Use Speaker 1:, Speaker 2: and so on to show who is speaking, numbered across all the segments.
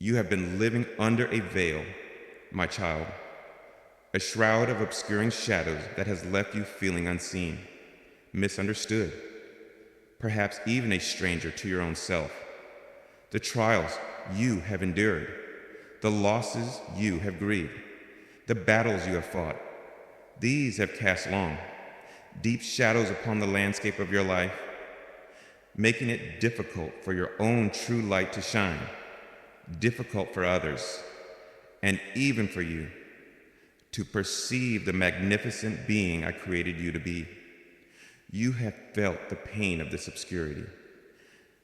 Speaker 1: You have been living under a veil, my child, a shroud of obscuring shadows that has left you feeling unseen, misunderstood, perhaps even a stranger to your own self. The trials you have endured, the losses you have grieved, the battles you have fought, these have cast long, deep shadows upon the landscape of your life, making it difficult for your own true light to shine, difficult for others, and even for you to perceive the magnificent being I created you to be. You have felt the pain of this obscurity,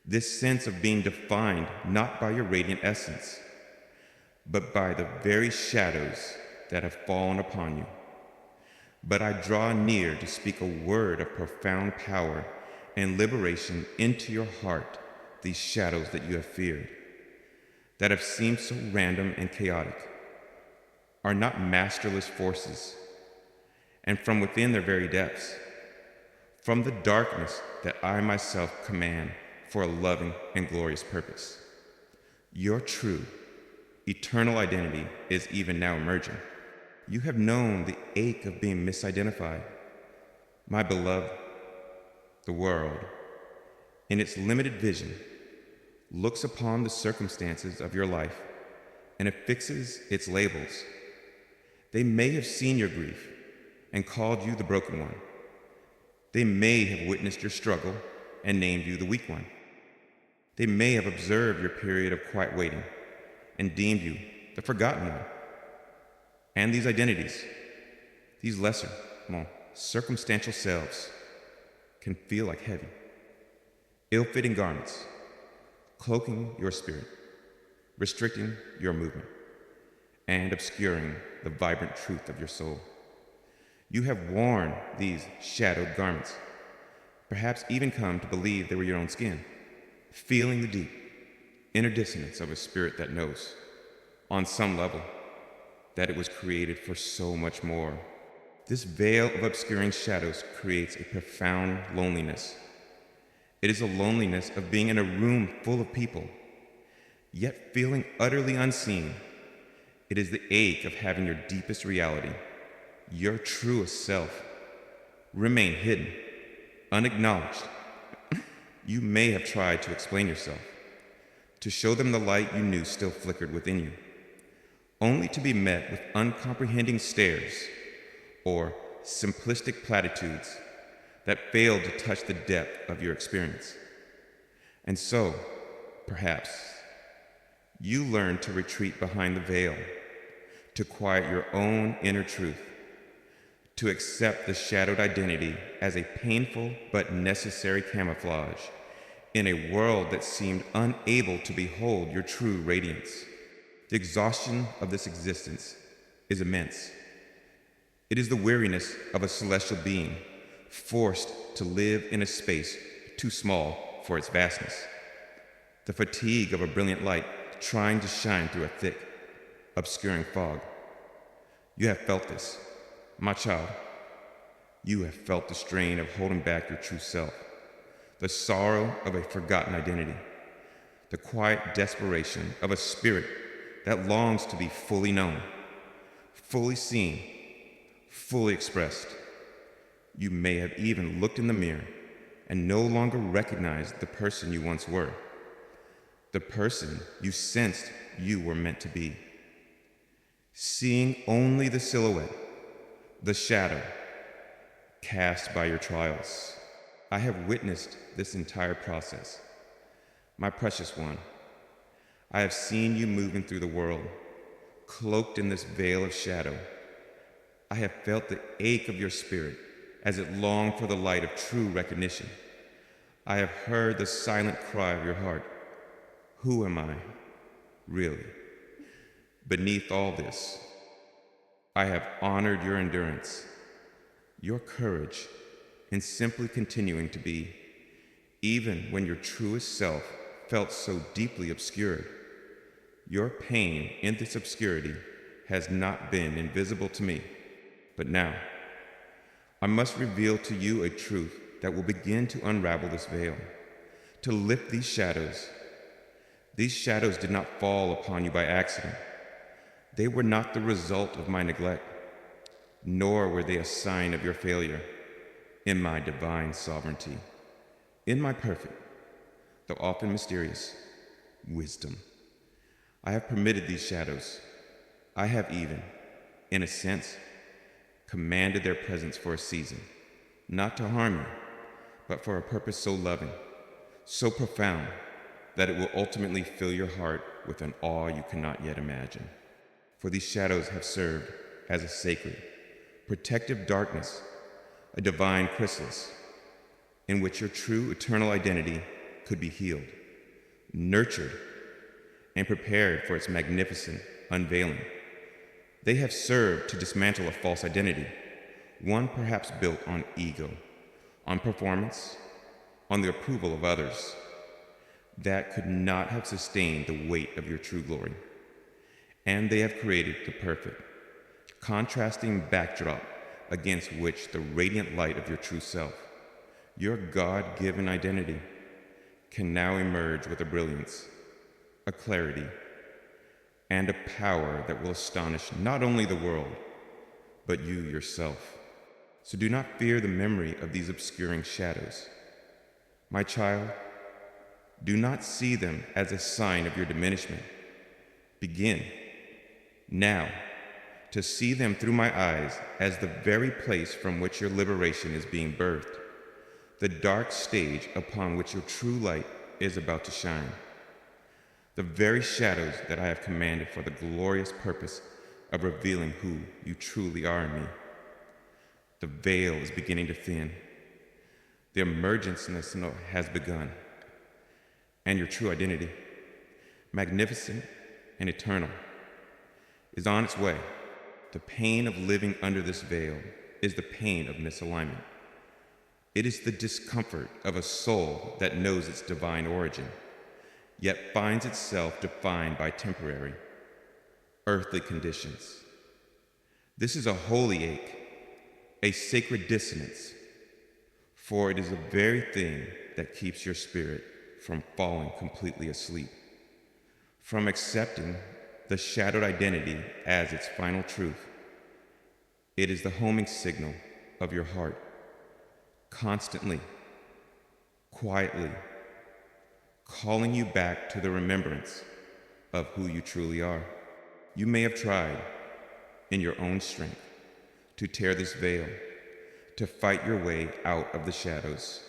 Speaker 1: this sense of being defined not by your radiant essence, but by the very shadows that have fallen upon you. But I draw near to speak a word of profound power and liberation into your heart, these shadows that you have feared, that have seemed so random and chaotic, are not masterless forces, and from within their very depths, from the darkness that I myself command for a loving and glorious purpose. Your true, eternal identity is even now emerging. You have known the ache of being misidentified. My beloved, the world, in its limited vision, looks upon the circumstances of your life and affixes its labels. They may have seen your grief and called you the broken one. They may have witnessed your struggle and named you the weak one. They may have observed your period of quiet waiting and deemed you the forgotten one. And these identities, these lesser, circumstantial selves, can feel like heavy, ill-fitting garments, cloaking your spirit, restricting your movement, and obscuring the vibrant truth of your soul. You have worn these shadowed garments, perhaps even come to believe they were your own skin, feeling the deep inner dissonance of a spirit that knows, on some level, that it was created for so much more. This veil of obscuring shadows creates a profound loneliness. It is a loneliness of being in a room full of people, yet feeling utterly unseen. It is the ache of having your deepest reality, your truest self, remain hidden, unacknowledged. You may have tried to explain yourself, to show them the light you knew still flickered within you, only to be met with uncomprehending stares or simplistic platitudes that failed to touch the depth of your experience. And so, perhaps, you learned to retreat behind the veil, to quiet your own inner truth, to accept the shadowed identity as a painful but necessary camouflage in a world that seemed unable to behold your true radiance. The exhaustion of this existence is immense. It is the weariness of a celestial being forced to live in a space too small for its vastness. The fatigue of a brilliant light trying to shine through a thick, obscuring fog. You have felt this, my child. You have felt the strain of holding back your true self, the sorrow of a forgotten identity, the quiet desperation of a spirit that longs to be fully known, fully seen, fully expressed. You may have even looked in the mirror and no longer recognized the person you once were, the person you sensed you were meant to be, seeing only the silhouette, the shadow cast by your trials. I have witnessed this entire process. My precious one, I have seen you moving through the world, cloaked in this veil of shadow. I have felt the ache of your spirit as it longed for the light of true recognition. I have heard the silent cry of your heart. Who am I, really? Beneath all this, I have honored your endurance, your courage in simply continuing to be, even when your truest self felt so deeply obscured. Your pain in this obscurity has not been invisible to me, but now I must reveal to you a truth that will begin to unravel this veil, to lift these shadows. These shadows did not fall upon you by accident. They were not the result of my neglect, nor were they a sign of your failure in my divine sovereignty. In my perfect, though often mysterious, wisdom, I have permitted these shadows. I have even, in a sense, commanded their presence for a season, not to harm you, but for a purpose so loving, so profound, that it will ultimately fill your heart with an awe you cannot yet imagine. For these shadows have served as a sacred, protective darkness, a divine chrysalis, in which your true eternal identity could be healed, nurtured, and prepared for its magnificent unveiling. They have served to dismantle a false identity, one perhaps built on ego, on performance, on the approval of others, that could not have sustained the weight of your true glory. And they have created the perfect, contrasting backdrop against which the radiant light of your true self, your God-given identity, can now emerge with a brilliance, a clarity, and a power that will astonish not only the world, but you yourself. So do not fear the memory of these obscuring shadows. My child, do not see them as a sign of your diminishment. Begin, now, to see them through my eyes as the very place from which your liberation is being birthed, the dark stage upon which your true light is about to shine. The very shadows that I have commanded for the glorious purpose of revealing who you truly are in me. The veil is beginning to thin. The emergence has begun. And your true identity, magnificent and eternal, is on its way. The pain of living under this veil is the pain of misalignment. It is the discomfort of a soul that knows its divine origin, yet finds itself defined by temporary, earthly conditions. This is a holy ache, a sacred dissonance, for it is the very thing that keeps your spirit from falling completely asleep, from accepting the shadowed identity as its final truth. It is the homing signal of your heart, constantly, quietly, calling you back to the remembrance of who you truly are. You may have tried, in your own strength, to tear this veil, to fight your way out of the shadows,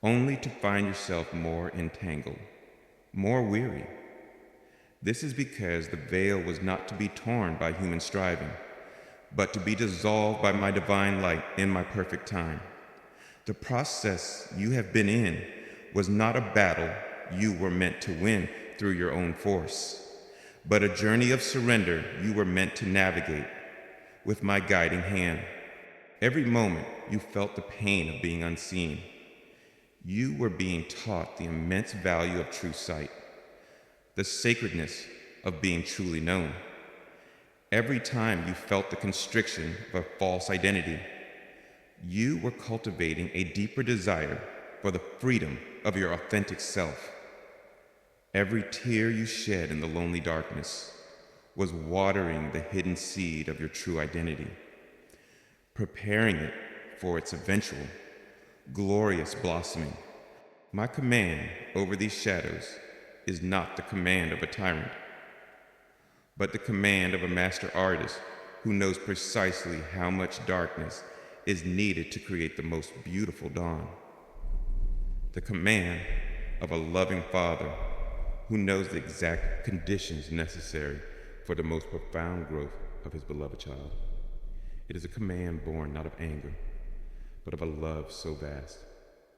Speaker 1: only to find yourself more entangled, more weary. This is because the veil was not to be torn by human striving, but to be dissolved by my divine light in my perfect time. The process you have been in was not a battle you were meant to win through your own force, but a journey of surrender you were meant to navigate with my guiding hand. Every moment you felt the pain of being unseen. You were being taught the immense value of true sight, the sacredness of being truly known. Every time you felt the constriction of a false identity, you were cultivating a deeper desire for the freedom of your authentic self. Every tear you shed in the lonely darkness was watering the hidden seed of your true identity, preparing it for its eventual, glorious blossoming. My command over these shadows is not the command of a tyrant, but the command of a master artist who knows precisely how much darkness is needed to create the most beautiful dawn. The command of a loving father who knows the exact conditions necessary for the most profound growth of his beloved child. It is a command born not of anger, but of a love so vast,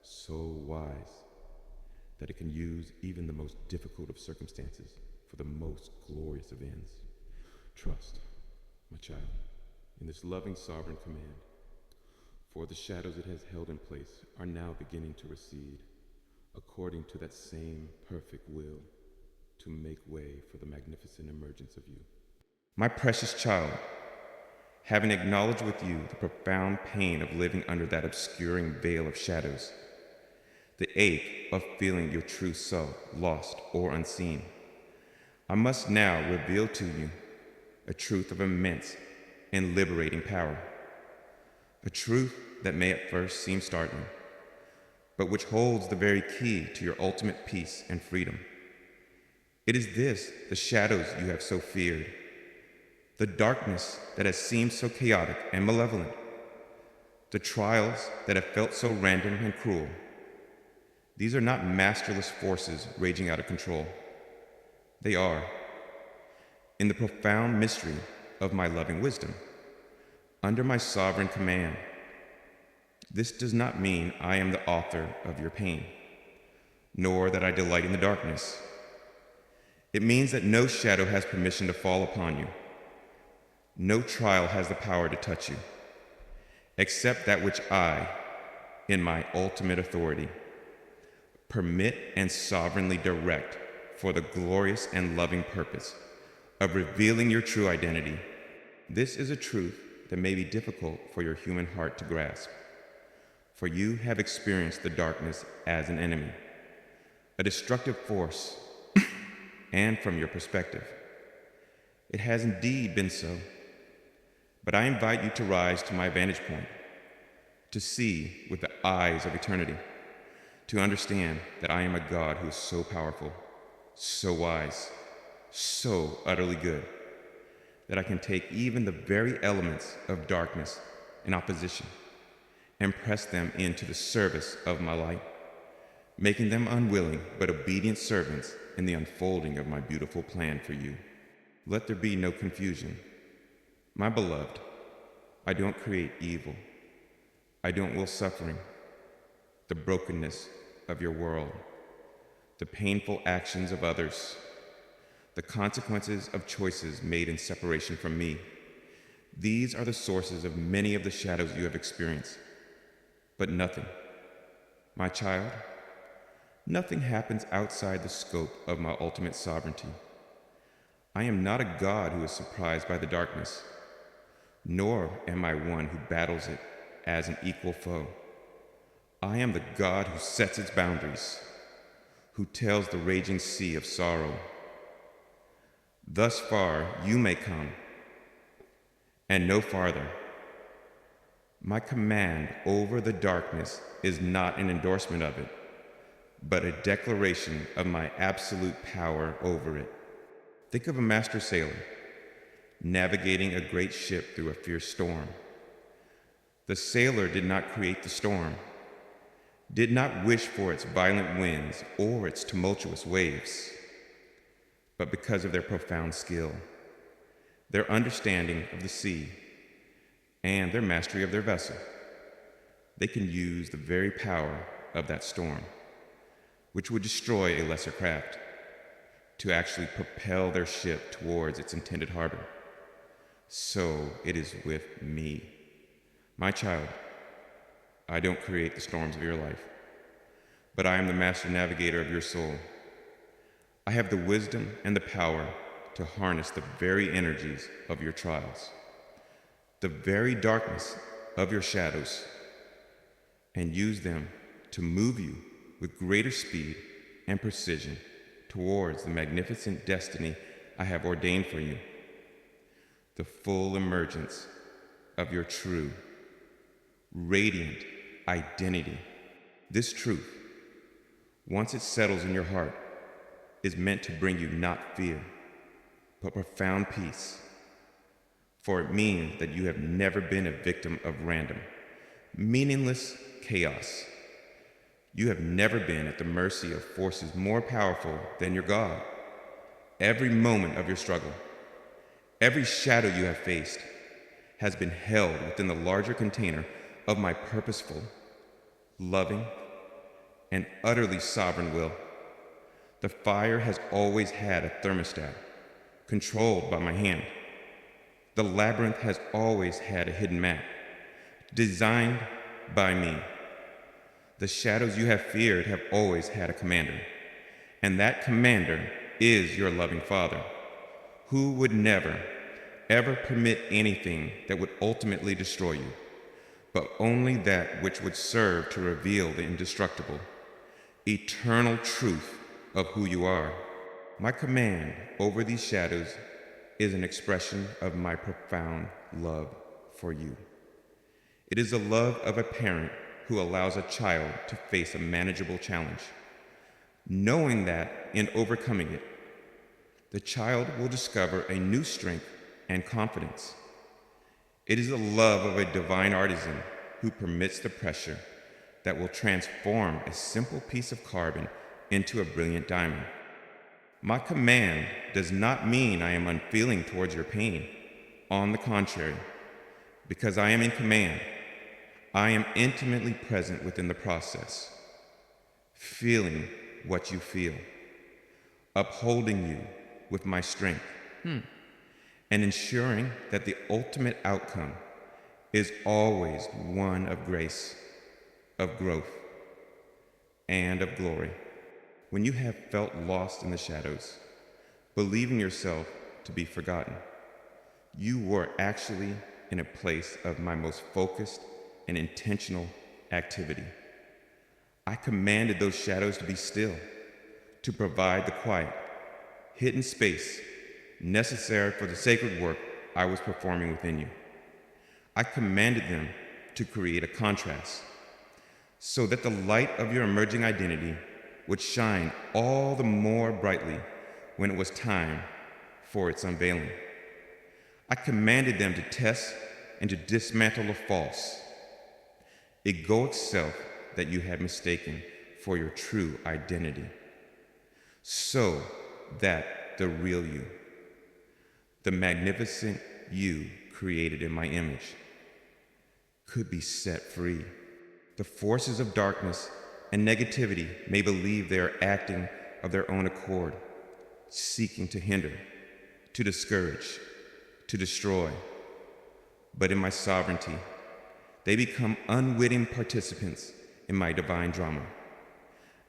Speaker 1: so wise, that it can use even the most difficult of circumstances for the most glorious of ends. Trust, my child, in this loving sovereign command, for the shadows it has held in place are now beginning to recede, according to that same perfect will, to make way for the magnificent emergence of you. My precious child, having acknowledged with you the profound pain of living under that obscuring veil of shadows, the ache of feeling your true self lost or unseen. I must now reveal to you a truth of immense and liberating power, a truth that may at first seem startling, but which holds the very key to your ultimate peace and freedom. It is this, the shadows you have so feared, the darkness that has seemed so chaotic and malevolent, the trials that have felt so random and cruel. These are not masterless forces raging out of control. They are, in the profound mystery of my loving wisdom, under my sovereign command. This does not mean I am the author of your pain, nor that I delight in the darkness. It means that no shadow has permission to fall upon you. No trial has the power to touch you, except that which I, in my ultimate authority, permit and sovereignly direct for the glorious and loving purpose of revealing your true identity. This is a truth that may be difficult for your human heart to grasp, for you have experienced the darkness as an enemy, a destructive force, and from your perspective, it has indeed been so. But I invite you to rise to my vantage point, to see with the eyes of eternity, to understand that I am a God who is so powerful, so wise, so utterly good, that I can take even the very elements of darkness and opposition and press them into the service of my light, making them unwilling but obedient servants in the unfolding of my beautiful plan for you. Let there be no confusion. My beloved, I don't create evil. I don't will suffering, the brokenness of your world, the painful actions of others, the consequences of choices made in separation from me. These are the sources of many of the shadows you have experienced. But nothing, my child, nothing happens outside the scope of my ultimate sovereignty. I am not a God who is surprised by the darkness, nor am I one who battles it as an equal foe. I am the God who sets its boundaries, who tells the raging sea of sorrow, thus far you may come, and no farther. My command over the darkness is not an endorsement of it, but a declaration of my absolute power over it. Think of a master sailor navigating a great ship through a fierce storm. The sailor did not create the storm, did not wish for its violent winds or its tumultuous waves, but because of their profound skill, their understanding of the sea, and their mastery of their vessel, they can use the very power of that storm, which would destroy a lesser craft, to actually propel their ship towards its intended harbor. So it is with me. My child, I don't create the storms of your life, but I am the master navigator of your soul. I have the wisdom and the power to harness the very energies of your trials, the very darkness of your shadows, and use them to move you with greater speed and precision towards the magnificent destiny I have ordained for you, the full emergence of your true, radiant identity. This truth, once it settles in your heart, is meant to bring you not fear, but profound peace. For it means that you have never been a victim of random, meaningless chaos. You have never been at the mercy of forces more powerful than your God. Every moment of your struggle, every shadow you have faced, has been held within the larger container of my purposeful, loving, and utterly sovereign will. The fire has always had a thermostat, controlled by my hand. The labyrinth has always had a hidden map, designed by me. The shadows you have feared have always had a commander, and that commander is your loving Father, who would never, ever permit anything that would ultimately destroy you, but only that which would serve to reveal the indestructible, eternal truth of who you are. My command over these shadows is an expression of my profound love for you. It is the love of a parent who allows a child to face a manageable challenge, knowing that in overcoming it, the child will discover a new strength and confidence. It is the love of a divine artisan who permits the pressure that will transform a simple piece of carbon into a brilliant diamond. My command does not mean I am unfeeling towards your pain. On the contrary, because I am in command, I am intimately present within the process, feeling what you feel, upholding you with my strength, and ensuring that the ultimate outcome is always one of grace, of growth, and of glory. When you have felt lost in the shadows, believing yourself to be forgotten, you were actually in a place of my most focused and intentional activity. I commanded those shadows to be still, to provide the quiet, hidden space necessary for the sacred work I was performing within you. I commanded them to create a contrast, so that the light of your emerging identity would shine all the more brightly when it was time for its unveiling. I commanded them to test and to dismantle the false, egoic self that you had mistaken for your true identity, so that the real you, the magnificent you created in my image, could be set free. The forces of darkness and negativity may believe they are acting of their own accord, seeking to hinder, to discourage, to destroy. But in my sovereignty, they become unwitting participants in my divine drama.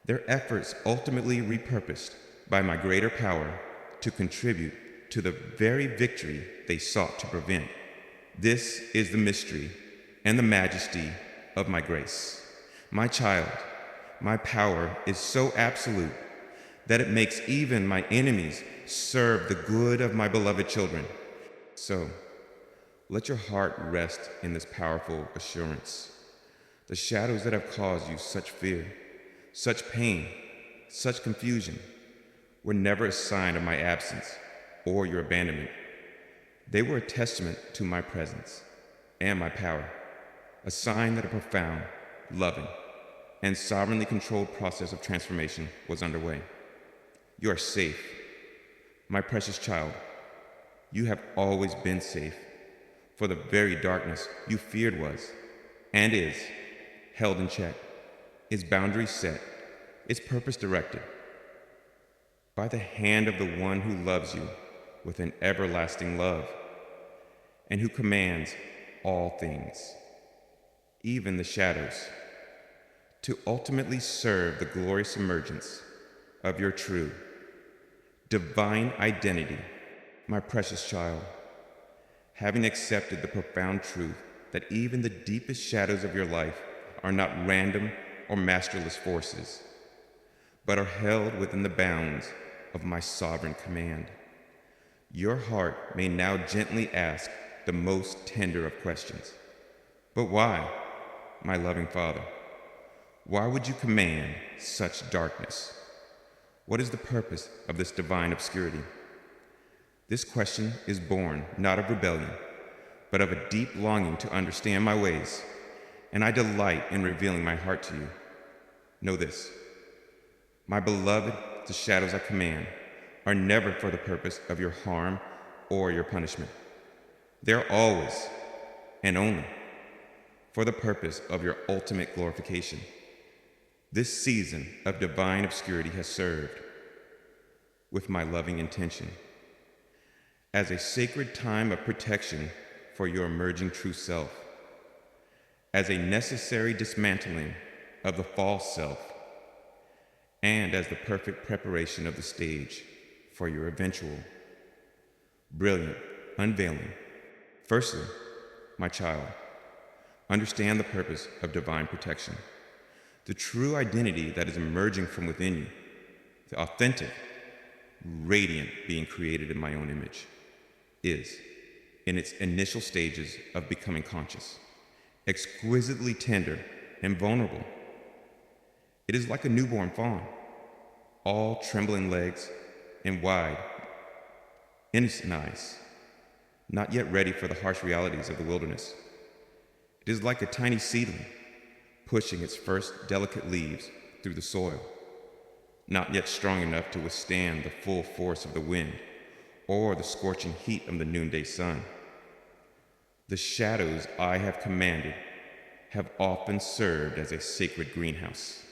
Speaker 1: Their efforts ultimately repurposed by my greater power to contribute to the very victory they sought to prevent. This is the mystery and the majesty of my grace. My child, my power is so absolute that it makes even my enemies serve the good of my beloved children. So, let your heart rest in this powerful assurance. The shadows that have caused you such fear, such pain, such confusion were never a sign of my absence or your abandonment. They were a testament to my presence and my power, a sign that a profound, loving, and sovereignly controlled process of transformation was underway. You are safe, my precious child. You have always been safe, for the very darkness you feared was, and is, held in check, its boundaries set, its purpose directed, by the hand of the one who loves you with an everlasting love, and who commands all things, even the shadows, to ultimately serve the glorious emergence of your true, divine identity. My precious child, having accepted the profound truth that even the deepest shadows of your life are not random or masterless forces, but are held within the bounds of my sovereign command, your heart may now gently ask the most tender of questions. But why, my loving Father? Why would you command such darkness? What is the purpose of this divine obscurity? This question is born not of rebellion, but of a deep longing to understand my ways, and I delight in revealing my heart to you. Know this, my beloved, the shadows I command are never for the purpose of your harm or your punishment. They are always and only for the purpose of your ultimate glorification. This season of divine obscurity has served, with my loving intention, as a sacred time of protection for your emerging true self, as a necessary dismantling of the false self, and as the perfect preparation of the stage for your eventual, brilliant unveiling. Firstly, my child, understand the purpose of divine protection. The true identity that is emerging from within you, the authentic, radiant being created in my own image, is, in its initial stages of becoming conscious, exquisitely tender and vulnerable. It is like a newborn fawn, all trembling legs and wide, innocent eyes, not yet ready for the harsh realities of the wilderness. It is like a tiny seedling, pushing its first delicate leaves through the soil, not yet strong enough to withstand the full force of the wind or the scorching heat of the noonday sun. The shadows I have commanded have often served as a sacred greenhouse,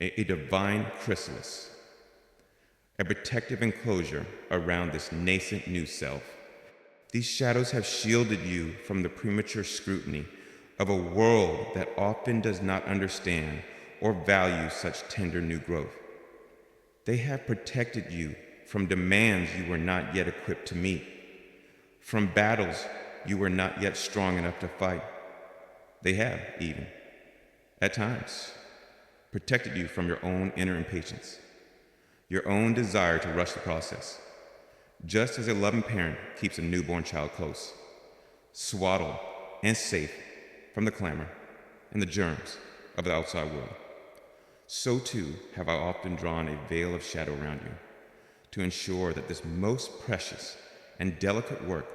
Speaker 1: a divine chrysalis, a protective enclosure around this nascent new self. These shadows have shielded you from the premature scrutiny of a world that often does not understand or value such tender new growth. They have protected you from demands you were not yet equipped to meet, from battles you were not yet strong enough to fight. They have, even, at times, protected you from your own inner impatience, your own desire to rush the process, just as a loving parent keeps a newborn child close, swaddled and safe from the clamor and the germs of the outside world. So too have I often drawn a veil of shadow around you to ensure that this most precious and delicate work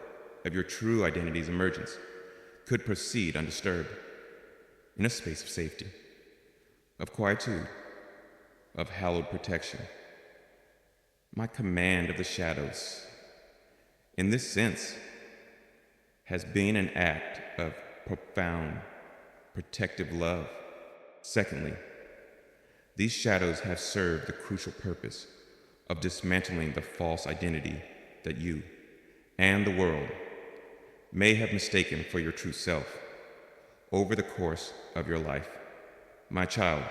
Speaker 1: of your true identity's emergence could proceed undisturbed, in a space of safety, of quietude, of hallowed protection. My command of the shadows, in this sense, has been an act of profound, protective love. Secondly, these shadows have served the crucial purpose of dismantling the false identity that you and the world may have mistaken for your true self over the course of your life. My child,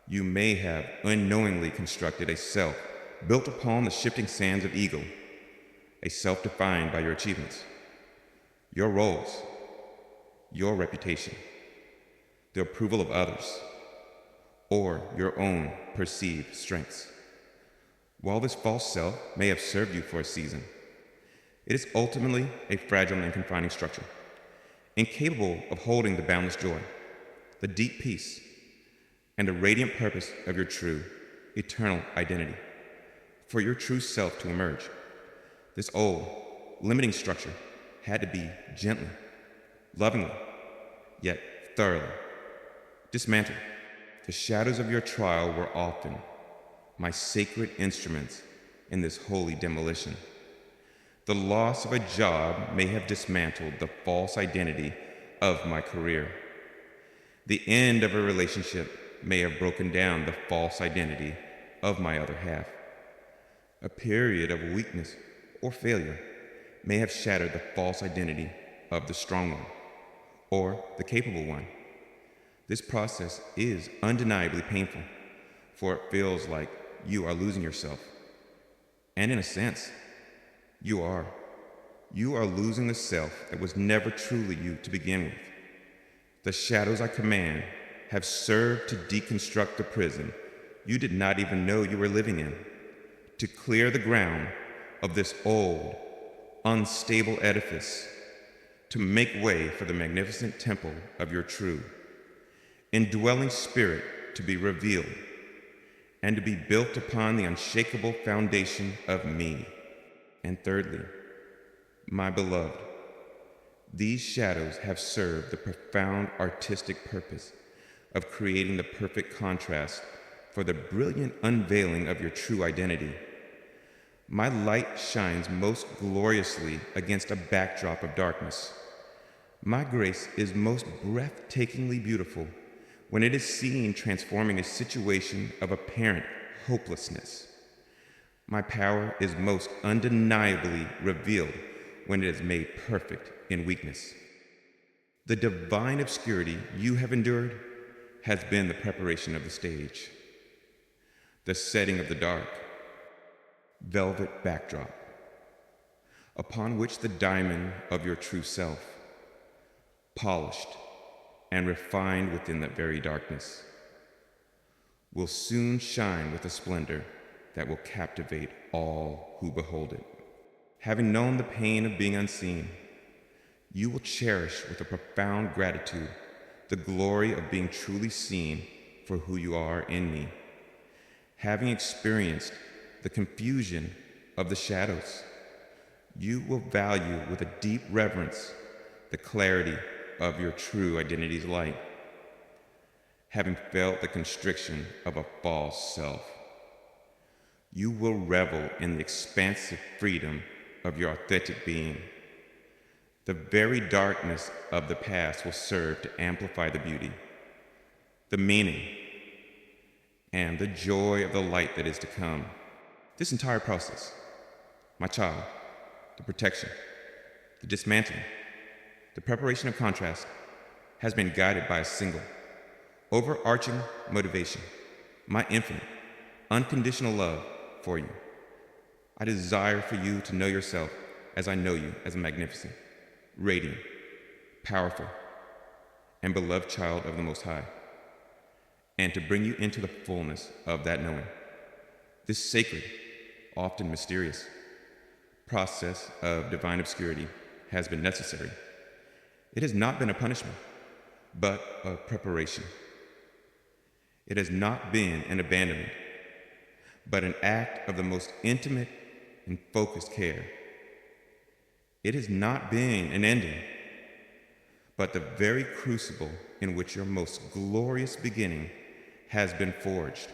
Speaker 1: you may have unknowingly constructed a self built upon the shifting sands of ego, a self defined by your achievements, your roles, your reputation, the approval of others, or your own perceived strengths. While this false self may have served you for a season, it is ultimately a fragile and confining structure, incapable of holding the boundless joy, the deep peace, and the radiant purpose of your true, eternal identity. For your true self to emerge, this old, limiting structure had to be gently, lovingly, yet thoroughly dismantled. The shadows of your trial were often my sacred instruments in this holy demolition. The loss of a job may have dismantled the false identity of my career. The end of a relationship may have broken down the false identity of my other half. A period of weakness or failure may have shattered the false identity of the strong one or the capable one. This process is undeniably painful, for it feels like you are losing yourself. And in a sense, you are. You are losing the self that was never truly you to begin with. The shadows I command have served to deconstruct the prison you did not even know you were living in, to clear the ground of this old, unstable edifice, to make way for the magnificent temple of your true, indwelling spirit to be revealed, and to be built upon the unshakable foundation of me. And thirdly, my beloved, these shadows have served the profound artistic purpose of creating the perfect contrast for the brilliant unveiling of your true identity. My light shines most gloriously against a backdrop of darkness. My grace is most breathtakingly beautiful when it is seen transforming a situation of apparent hopelessness. My power is most undeniably revealed when it is made perfect in weakness. The divine obscurity you have endured has been the preparation of the stage, the setting of the dark, velvet backdrop, upon which the diamond of your true self, polished and refined within that very darkness, will soon shine with a splendor that will captivate all who behold it. Having known the pain of being unseen, you will cherish with a profound gratitude the glory of being truly seen for who you are in me. Having experienced the confusion of the shadows, you will value with a deep reverence the clarity of your true identity's light. Having felt the constriction of a false self, you will revel in the expansive freedom of your authentic being. The very darkness of the past will serve to amplify the beauty, the meaning, and the joy of the light that is to come. This entire process, my child, the protection, the dismantling, the preparation of contrast, has been guided by a single, overarching motivation: my infinite, unconditional love for you. I desire for you to know yourself as I know you as a magnificent, radiant, powerful, and beloved child of the Most High, and to bring you into the fullness of that knowing. This sacred, often mysterious, process of divine obscurity has been necessary. It has not been a punishment, but a preparation. It has not been an abandonment, but an act of the most intimate and focused care. It has not been an ending, but the very crucible in which your most glorious beginning has been forged.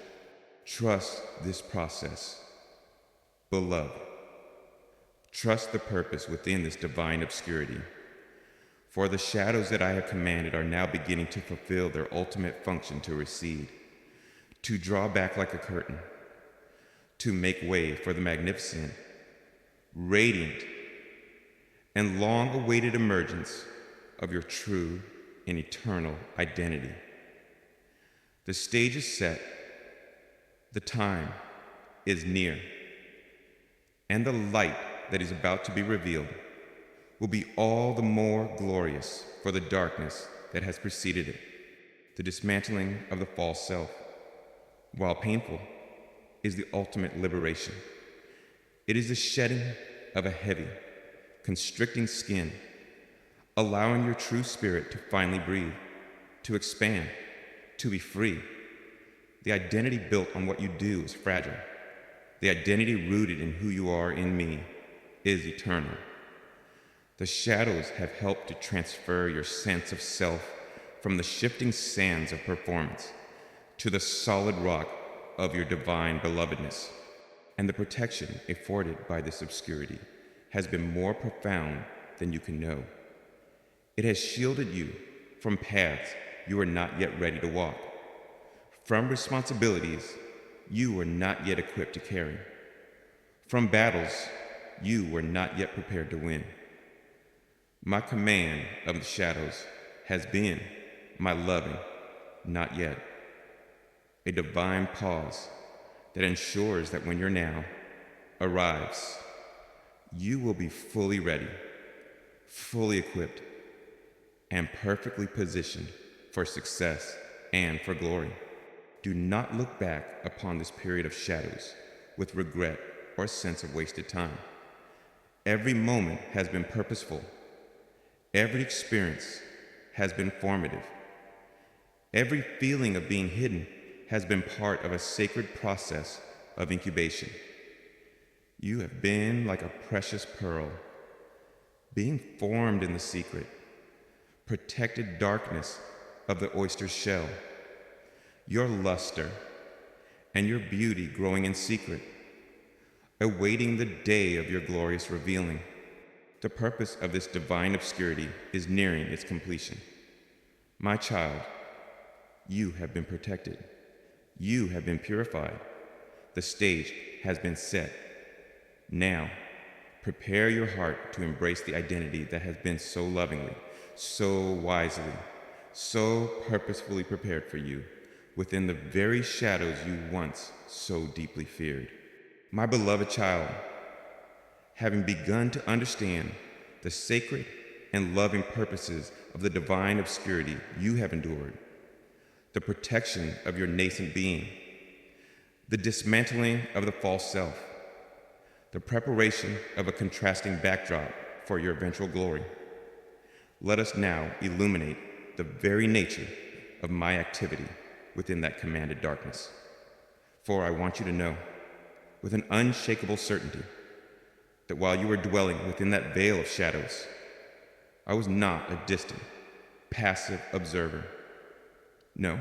Speaker 1: Trust this process, beloved. Trust the purpose within this divine obscurity. For the shadows that I have commanded are now beginning to fulfill their ultimate function: to recede, to draw back like a curtain, to make way for the magnificent, radiant, and long-awaited emergence of your true and eternal identity. The stage is set, the time is near, and the light that is about to be revealed will be all the more glorious for the darkness that has preceded it. The dismantling of the false self, while painful, is the ultimate liberation. It is the shedding of a heavy, constricting skin, allowing your true spirit to finally breathe, to expand, to be free. The identity built on what you do is fragile. The identity rooted in who you are in me is eternal. The shadows have helped to transfer your sense of self from the shifting sands of performance to the solid rock of your divine belovedness. And the protection afforded by this obscurity has been more profound than you can know. It has shielded you from paths you are not yet ready to walk, from responsibilities you were not yet equipped to carry, from battles you were not yet prepared to win. My command of the shadows has been my loving, not yet, a divine pause that ensures that when your now arrives, you will be fully ready, fully equipped, and perfectly positioned for success and for glory. Do not look back upon this period of shadows with regret or sense of wasted time. Every moment has been purposeful. Every experience has been formative. Every feeling of being hidden has been part of a sacred process of incubation. You have been like a precious pearl, being formed in the secret, protected darkness of the oyster's shell, your luster and your beauty growing in secret, awaiting the day of your glorious revealing. The purpose of this divine obscurity is nearing its completion. My child, you have been protected. You have been purified. The stage has been set. Now, prepare your heart to embrace the identity that has been so lovingly, so wisely, so purposefully prepared for you within the very shadows you once so deeply feared. My beloved child, having begun to understand the sacred and loving purposes of the divine obscurity you have endured, the protection of your nascent being, the dismantling of the false self, the preparation of a contrasting backdrop for your eventual glory. Let us now illuminate the very nature of my activity within that commanded darkness. For I want you to know, with an unshakable certainty, that while you were dwelling within that veil of shadows, I was not a distant, passive observer. No,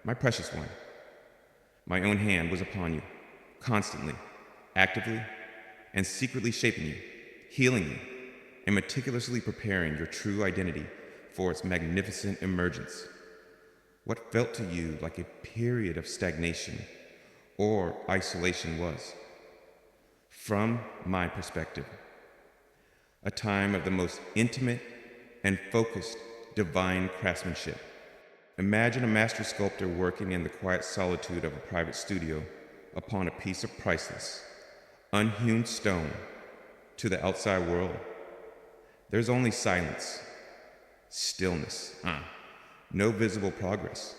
Speaker 1: my precious one, my own hand was upon you, constantly, actively, and secretly shaping you, healing you, and meticulously preparing your true identity for its magnificent emergence. What felt to you like a period of stagnation or isolation was, from my perspective, a time of the most intimate and focused divine craftsmanship. Imagine a master sculptor working in the quiet solitude of a private studio upon a piece of priceless, unhewn stone. To the outside world, there's only silence, stillness, no visible progress.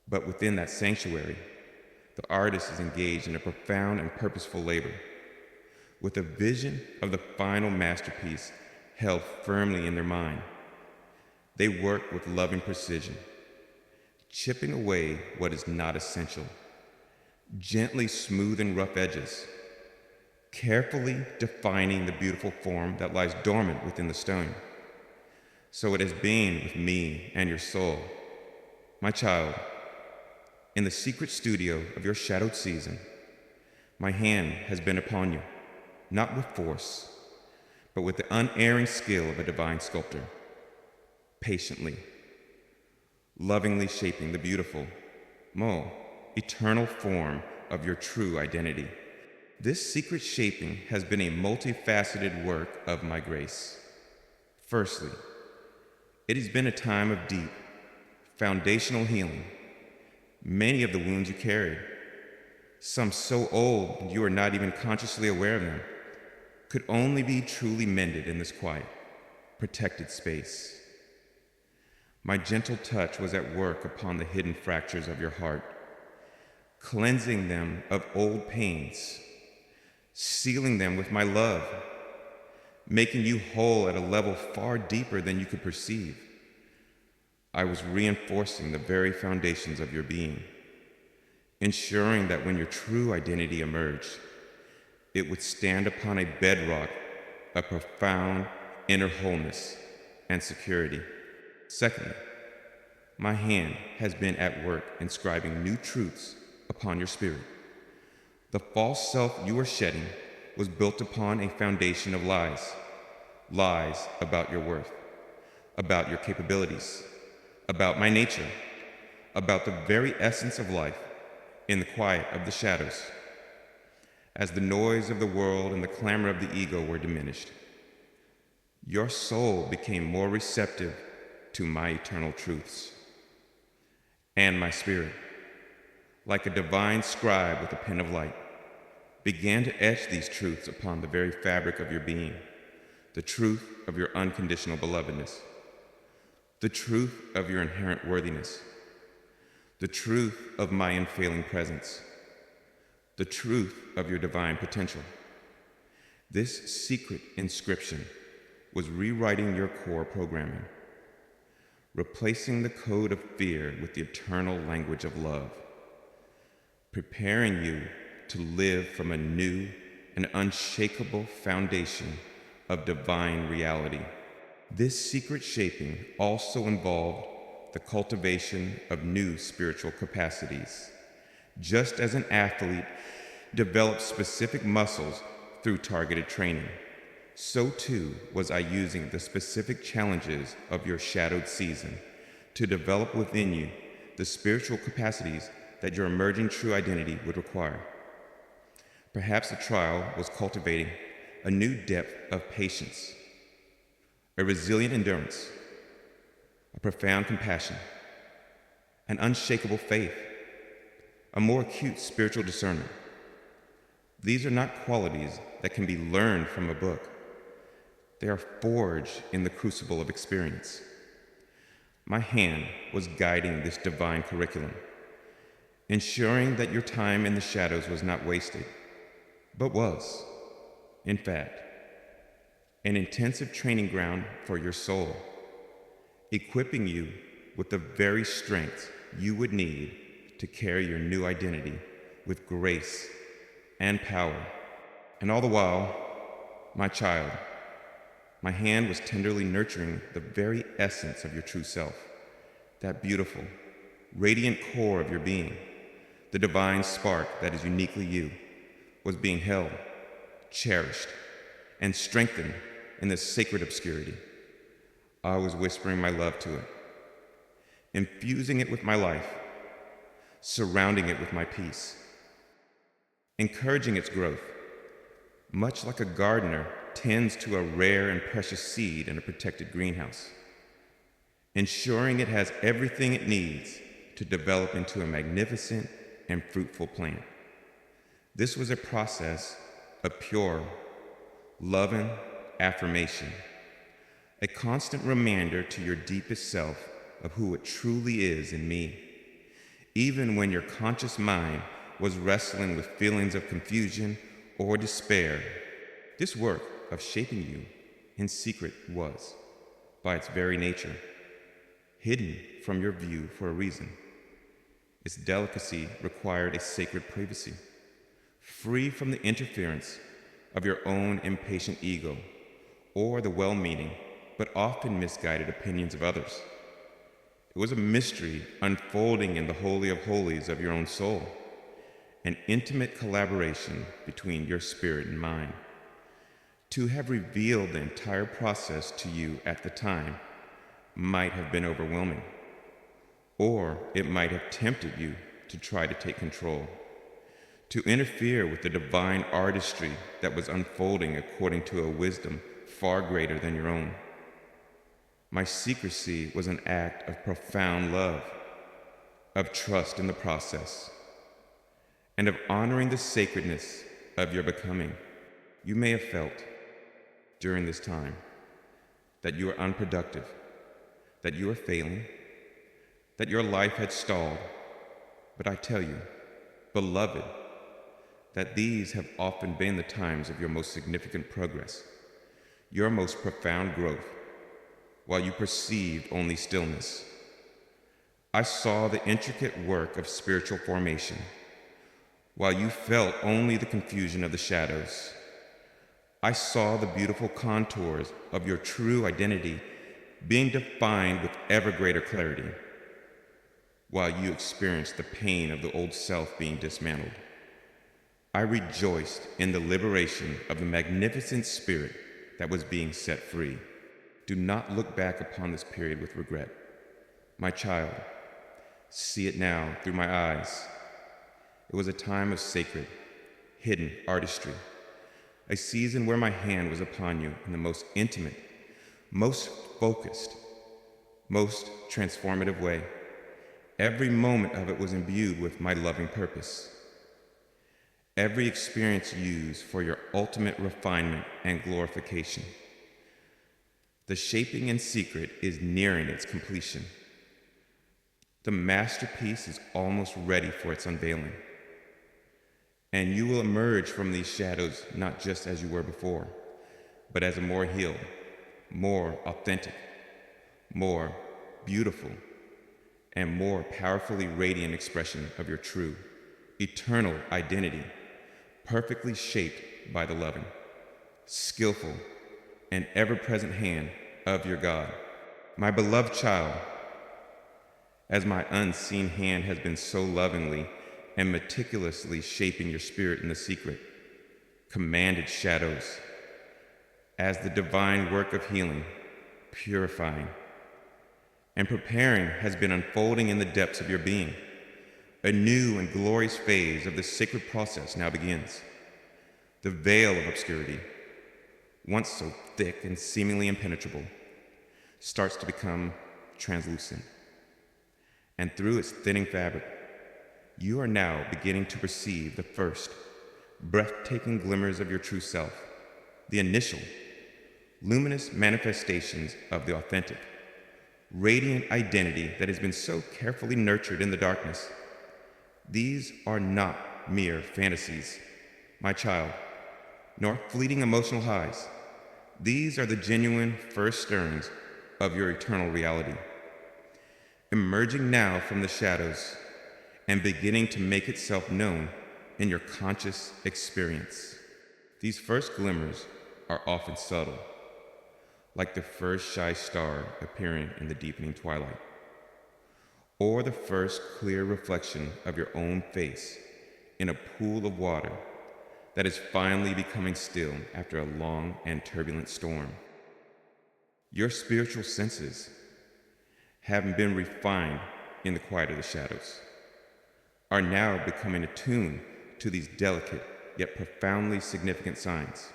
Speaker 1: But within that sanctuary, the artist is engaged in a profound and purposeful labor, with a vision of the final masterpiece held firmly in their mind. They work with loving precision, chipping away what is not essential, gently smoothing rough edges, carefully defining the beautiful form that lies dormant within the stone. So it has been with me and your soul, my child. In the secret studio of your shadowed season, my hand has been upon you, not with force, but with the unerring skill of a divine sculptor, patiently, lovingly shaping the beautiful, eternal form of your true identity. This secret shaping has been a multifaceted work of my grace. Firstly, it has been a time of deep, foundational healing. Many of the wounds you carried, some so old you are not even consciously aware of them, could only be truly mended in this quiet, protected space. My gentle touch was at work upon the hidden fractures of your heart, cleansing them of old pains, sealing them with my love, making you whole at a level far deeper than you could perceive. I was reinforcing the very foundations of your being, ensuring that when your true identity emerged, it would stand upon a bedrock of profound inner wholeness and security. Secondly, my hand has been at work inscribing new truths upon your spirit. The false self you were shedding was built upon a foundation of lies. Lies about your worth, about your capabilities, about my nature, about the very essence of life in the quiet of the shadows. As the noise of the world and the clamor of the ego were diminished, your soul became more receptive to my eternal truths. And my spirit, like a divine scribe with a pen of light, began to etch these truths upon the very fabric of your being, the truth of your unconditional belovedness, the truth of your inherent worthiness, the truth of my unfailing presence, the truth of your divine potential. This secret inscription was rewriting your core programming, replacing the code of fear with the eternal language of love, preparing you to live from a new and unshakable foundation of divine reality. This secret shaping also involved the cultivation of new spiritual capacities. Just as an athlete develops specific muscles through targeted training, so too was I using the specific challenges of your shadowed season to develop within you the spiritual capacities that your emerging true identity would require. Perhaps the trial was cultivating a new depth of patience, a resilient endurance, a profound compassion, an unshakable faith, a more acute spiritual discernment. These are not qualities that can be learned from a book. They are forged in the crucible of experience. My hand was guiding this divine curriculum, ensuring that your time in the shadows was not wasted, but was, in fact, an intensive training ground for your soul, equipping you with the very strength you would need to carry your new identity with grace and power. And all the while, my child, my hand was tenderly nurturing the very essence of your true self, that beautiful, radiant core of your being, the divine spark that is uniquely you, was being held, cherished, and strengthened in this sacred obscurity. I was whispering my love to it, infusing it with my life, surrounding it with my peace, encouraging its growth, much like a gardener tends to a rare and precious seed in a protected greenhouse, ensuring it has everything it needs to develop into a magnificent and fruitful plant. This was a process of pure, loving affirmation, a constant reminder to your deepest self of who it truly is in me, even when your conscious mind was wrestling with feelings of confusion or despair. This work of shaping you in secret was, by its very nature, hidden from your view for a reason. Its delicacy required a sacred privacy, free from the interference of your own impatient ego or the well-meaning but often misguided opinions of others. It was a mystery unfolding in the Holy of Holies of your own soul, an intimate collaboration between your spirit and mind. To have revealed the entire process to you at the time might have been overwhelming, or it might have tempted you to try to take control, to interfere with the divine artistry that was unfolding according to a wisdom far greater than your own. My secrecy was an act of profound love, of trust in the process, and of honoring the sacredness of your becoming. You may have felt during this time that you were unproductive, that you were failing, that your life had stalled. But I tell you, beloved, that these have often been the times of your most significant progress, your most profound growth, while you perceived only stillness. I saw the intricate work of spiritual formation, while you felt only the confusion of the shadows. I saw the beautiful contours of your true identity being defined with ever greater clarity, while you experienced the pain of the old self being dismantled. I rejoiced in the liberation of the magnificent spirit that was being set free. Do not look back upon this period with regret. My child, see it now through my eyes. It was a time of sacred, hidden artistry, a season where my hand was upon you in the most intimate, most focused, most transformative way. Every moment of it was imbued with my loving purpose. Every experience used for your ultimate refinement and glorification. The shaping in secret is nearing its completion. The masterpiece is almost ready for its unveiling. And you will emerge from these shadows not just as you were before, but as a more healed, more authentic, more beautiful, and more powerfully radiant expression of your true, eternal identity, perfectly shaped by the loving, skillful, and ever-present hand of your God. My beloved child, as my unseen hand has been so lovingly and meticulously shaping your spirit in the secret, commanded shadows, as the divine work of healing, purifying, and preparing has been unfolding in the depths of your being, a new and glorious phase of the sacred process now begins. The veil of obscurity, once so thick and seemingly impenetrable, starts to become translucent. And through its thinning fabric, you are now beginning to perceive the first, breathtaking glimmers of your true self, the initial, luminous manifestations of the authentic, radiant identity that has been so carefully nurtured in the darkness. These are not mere fantasies, my child, nor fleeting emotional highs. These are the genuine first stirrings of your eternal reality, emerging now from the shadows and beginning to make itself known in your conscious experience. These first glimmers are often subtle, like the first shy star appearing in the deepening twilight, or the first clear reflection of your own face in a pool of water that is finally becoming still after a long and turbulent storm. Your spiritual senses, having been refined in the quiet of the shadows, are now becoming attuned to these delicate yet profoundly significant signs.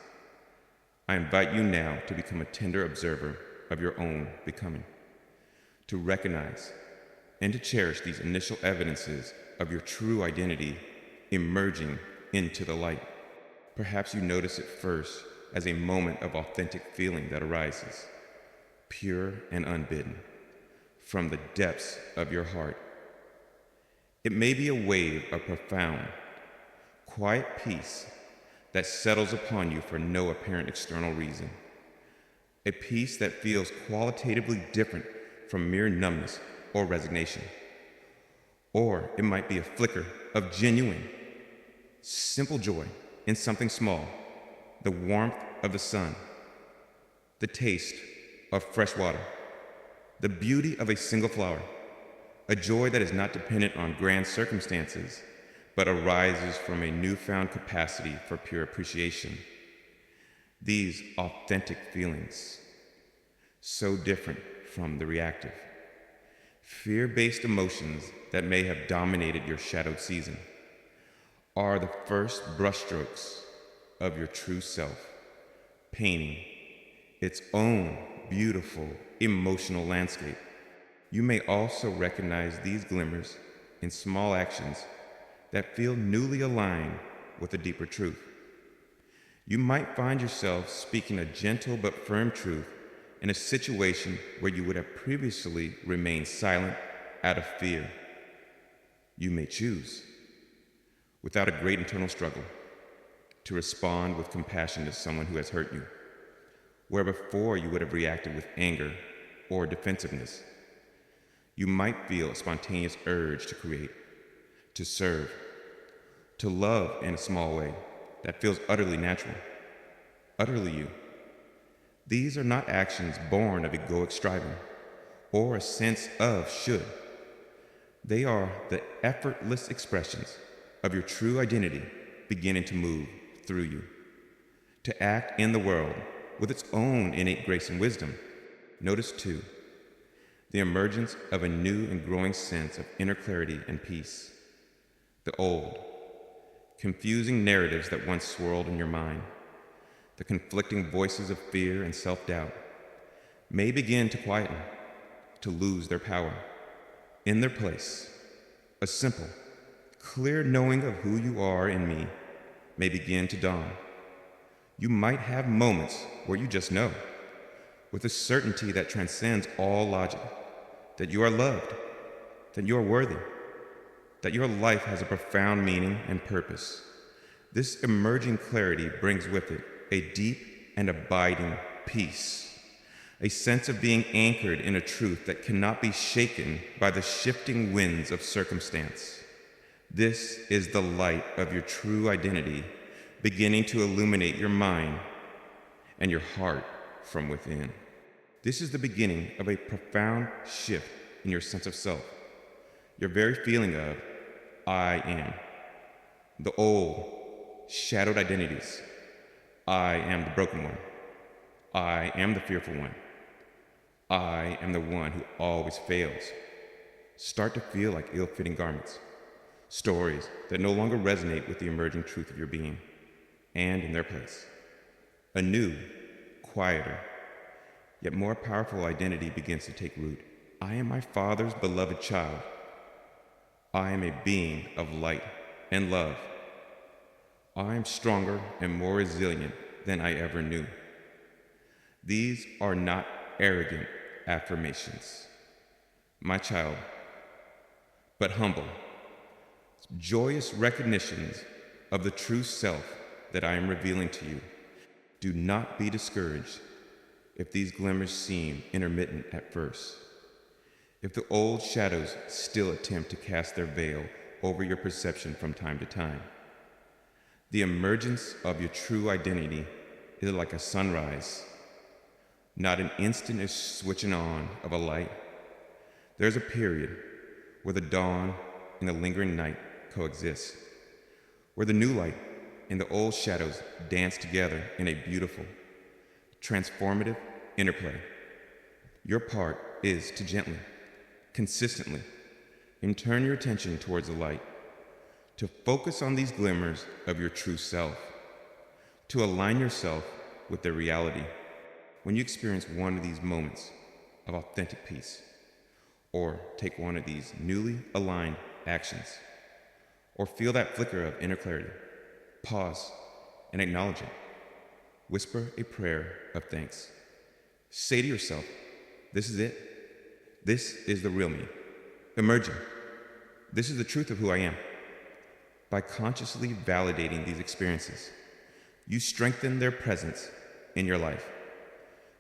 Speaker 1: I invite you now to become a tender observer of your own becoming, to recognize and to cherish these initial evidences of your true identity emerging into the light. Perhaps you notice it first as a moment of authentic feeling that arises, pure and unbidden, from the depths of your heart. It may be a wave of profound, quiet peace that settles upon you for no apparent external reason. A peace that feels qualitatively different from mere numbness or resignation. Or it might be a flicker of genuine, simple joy in something small, the warmth of the sun, the taste of fresh water, the beauty of a single flower, a joy that is not dependent on grand circumstances, but arises from a newfound capacity for pure appreciation. These authentic feelings, so different from the reactive, fear-based emotions that may have dominated your shadowed season, are the first brushstrokes of your true self, painting its own beautiful emotional landscape. You may also recognize these glimmers in small actions that feel newly aligned with a deeper truth. You might find yourself speaking a gentle but firm truth in a situation where you would have previously remained silent out of fear. You may choose, without a great internal struggle, to respond with compassion to someone who has hurt you, where before you would have reacted with anger or defensiveness. You might feel a spontaneous urge to create, to serve, to love in a small way that feels utterly natural, utterly you. These are not actions born of egoic striving or a sense of should. They are the effortless expressions of your true identity beginning to move through you, to act in the world with its own innate grace and wisdom. Notice, too, the emergence of a new and growing sense of inner clarity and peace. The old, confusing narratives that once swirled in your mind, the conflicting voices of fear and self-doubt, may begin to quieten, to lose their power. In their place, a simple, clear knowing of who you are in me may begin to dawn. You might have moments where you just know, with a certainty that transcends all logic, that you are loved, that you are worthy, that your life has a profound meaning and purpose. This emerging clarity brings with it a deep and abiding peace, a sense of being anchored in a truth that cannot be shaken by the shifting winds of circumstance. This is the light of your true identity beginning to illuminate your mind and your heart from within. This is the beginning of a profound shift in your sense of self, your very feeling of I am. The old, shadowed identities. I am the broken one. I am the fearful one. I am the one who always fails. Start to feel like ill-fitting garments, stories that no longer resonate with the emerging truth of your being, and in their place, a new, quieter, yet more powerful identity begins to take root. I am my Father's beloved child. I am a being of light and love. I am stronger and more resilient than I ever knew. These are not arrogant affirmations, my child, but humble, joyous recognitions of the true self that I am revealing to you. Do not be discouraged if these glimmers seem intermittent at first, if the old shadows still attempt to cast their veil over your perception from time to time. The emergence of your true identity is like a sunrise, not an instant switching on of a light. There's a period where the dawn and the lingering night coexist, where the new light and the old shadows dance together in a beautiful, transformative interplay. Your part is to gently, consistently, and turn your attention towards the light, to focus on these glimmers of your true self, to align yourself with their reality. When you experience one of these moments of authentic peace, or take one of these newly aligned actions, or feel that flicker of inner clarity, pause and acknowledge it. Whisper a prayer of thanks. Say to yourself, this is it. This is the real me, emerging. This is the truth of who I am. By consciously validating these experiences, you strengthen their presence in your life.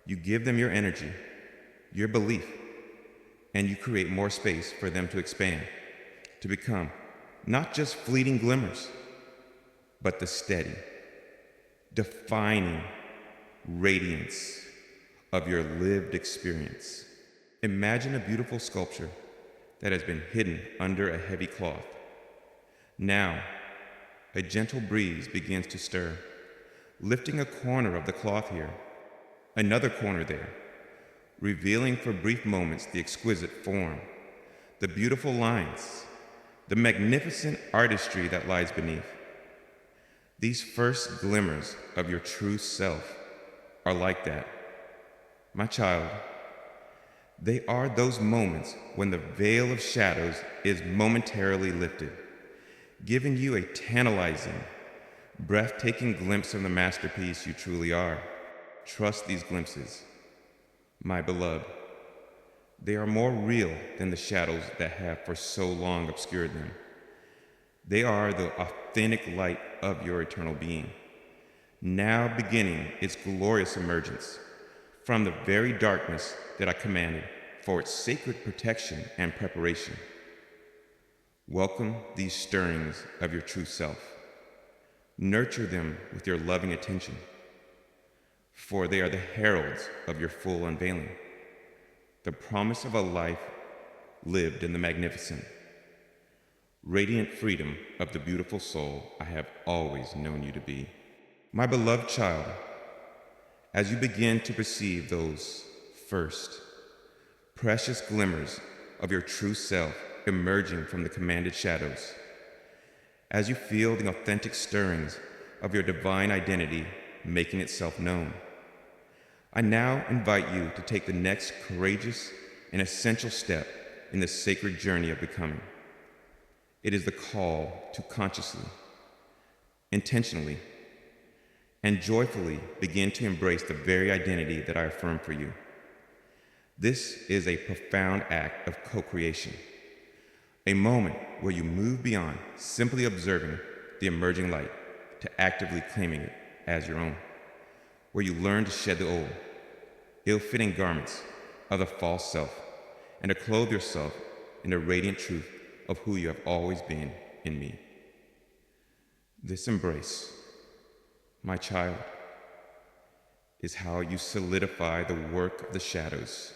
Speaker 1: You give them your energy, your belief, and you create more space for them to expand, to become not just fleeting glimmers, but the steady, defining radiance of your lived experience. Imagine a beautiful sculpture that has been hidden under a heavy cloth. Now, a gentle breeze begins to stir, lifting a corner of the cloth here, another corner there, revealing for brief moments the exquisite form, the beautiful lines, the magnificent artistry that lies beneath. These first glimmers of your true self are like that. My child, they are those moments when the veil of shadows is momentarily lifted, giving you a tantalizing, breathtaking glimpse of the masterpiece you truly are. Trust these glimpses, my beloved. They are more real than the shadows that have for so long obscured them. They are the authentic light of your eternal being, now beginning its glorious emergence from the very darkness that I commanded for its sacred protection and preparation. Welcome these stirrings of your true self. Nurture them with your loving attention, for they are the heralds of your full unveiling, the promise of a life lived in the magnificent, radiant freedom of the beautiful soul I have always known you to be. My beloved child, as you begin to perceive those first precious glimmers of your true self emerging from the commanded shadows, as you feel the authentic stirrings of your divine identity making itself known, I now invite you to take the next courageous and essential step in the sacred journey of becoming. It is the call to consciously, intentionally, and joyfully begin to embrace the very identity that I affirm for you. This is a profound act of co-creation, a moment where you move beyond simply observing the emerging light to actively claiming it as your own, where you learn to shed the old, ill-fitting garments of the false self and to clothe yourself in the radiant truth of who you have always been in me. This embrace, my child, is how you solidify the work of the shadows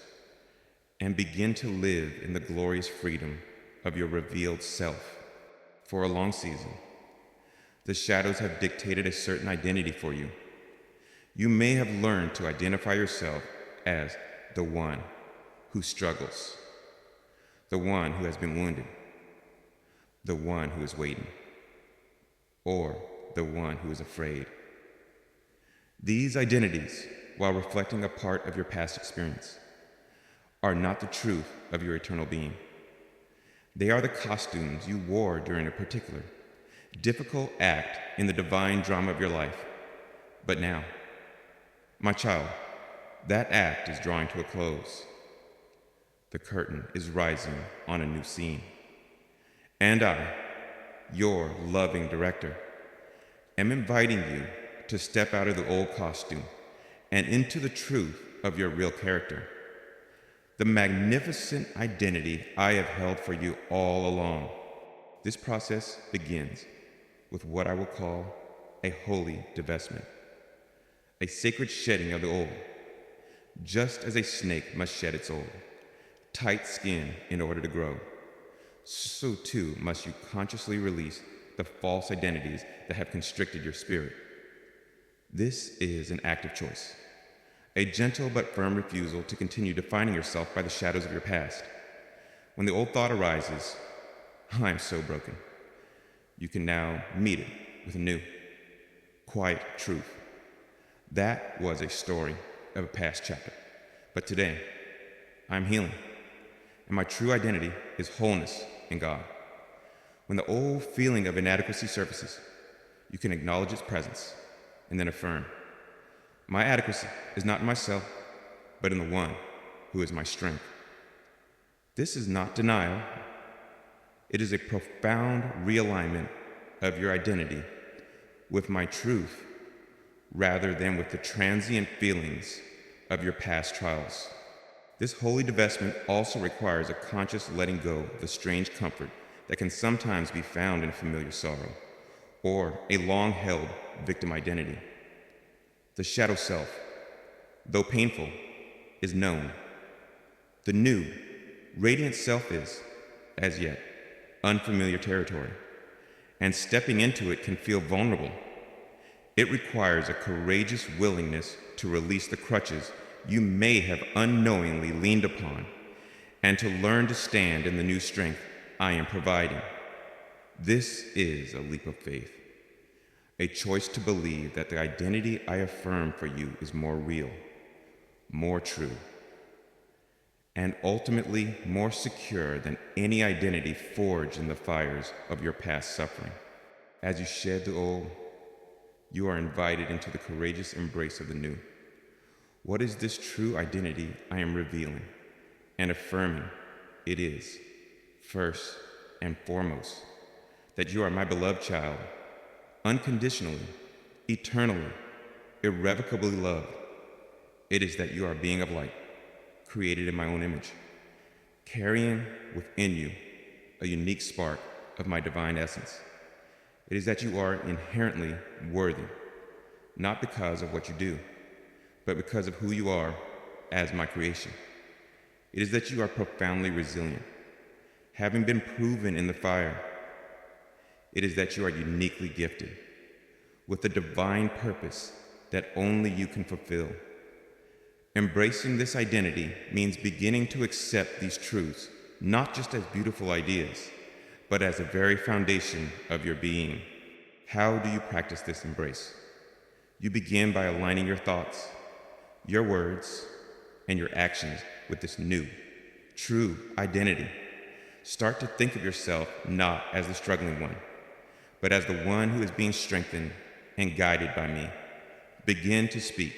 Speaker 1: and begin to live in the glorious freedom of your revealed self. For a long season, the shadows have dictated a certain identity for you. You may have learned to identify yourself as the one who struggles, the one who has been wounded, the one who is waiting, or the one who is afraid. These identities, while reflecting a part of your past experience, are not the truth of your eternal being. They are the costumes you wore during a particular, difficult act in the divine drama of your life. But now, my child, That act is drawing to a close. The curtain is rising on a new scene. And I, your loving director, am inviting you to step out of the old costume and into the truth of your real character, the magnificent identity I have held for you all along. This process begins with what I will call a holy divestment, a sacred shedding of the old, just as a snake must shed its old, tight skin in order to grow. So too must you consciously release the false identities that have constricted your spirit. This is an act of choice, a gentle but firm refusal to continue defining yourself by the shadows of your past. When the old thought arises, I am so broken, you can now meet it with a new, quiet truth. That was a story of a past chapter, but today I'm healing, and my true identity is wholeness in God. When the old feeling of inadequacy surfaces, you can acknowledge its presence and then affirm, my adequacy is not in myself, but in the one who is my strength. This is not denial. It is a profound realignment of your identity with my truth rather than with the transient feelings of your past trials. This holy divestment also requires a conscious letting go of the strange comfort that can sometimes be found in familiar sorrow or a long-held victim identity. The shadow self, though painful, is known. The new, radiant self is, as yet, unfamiliar territory, and stepping into it can feel vulnerable. It requires a courageous willingness to release the crutches you may have unknowingly leaned upon, and to learn to stand in the new strength I am providing. This is a leap of faith, a choice to believe that the identity I affirm for you is more real, more true, and ultimately more secure than any identity forged in the fires of your past suffering. As you shed the old, you are invited into the courageous embrace of the new. What is this true identity I am revealing and affirming? It is, first and foremost, that you are my beloved child, unconditionally, eternally, irrevocably loved. It is that you are a being of light, created in my own image, carrying within you a unique spark of my divine essence. It is that you are inherently worthy, not because of what you do, but because of who you are as my creation. It is that you are profoundly resilient, having been proven in the fire. It is that you are uniquely gifted with a divine purpose that only you can fulfill. Embracing this identity means beginning to accept these truths, not just as beautiful ideas, but as the very foundation of your being. How do you practice this embrace? You begin by aligning your thoughts, your words, and your actions with this new, true identity. Start to think of yourself not as the struggling one, but as the one who is being strengthened and guided by me. Begin to speak,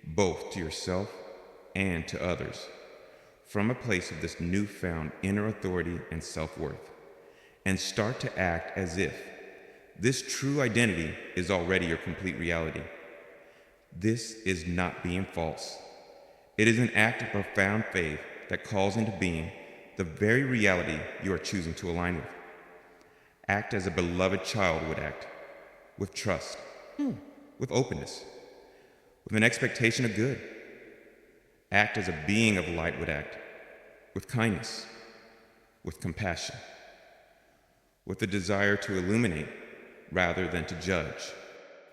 Speaker 1: both to yourself and to others, from a place of this newfound inner authority and self-worth, and start to act as if this true identity is already your complete reality. This is not being false. It is an act of profound faith that calls into being the very reality you are choosing to align with. Act as a beloved child would act, with trust, with openness, with an expectation of good. Act as a being of light would act, with kindness, with compassion, with a desire to illuminate rather than to judge.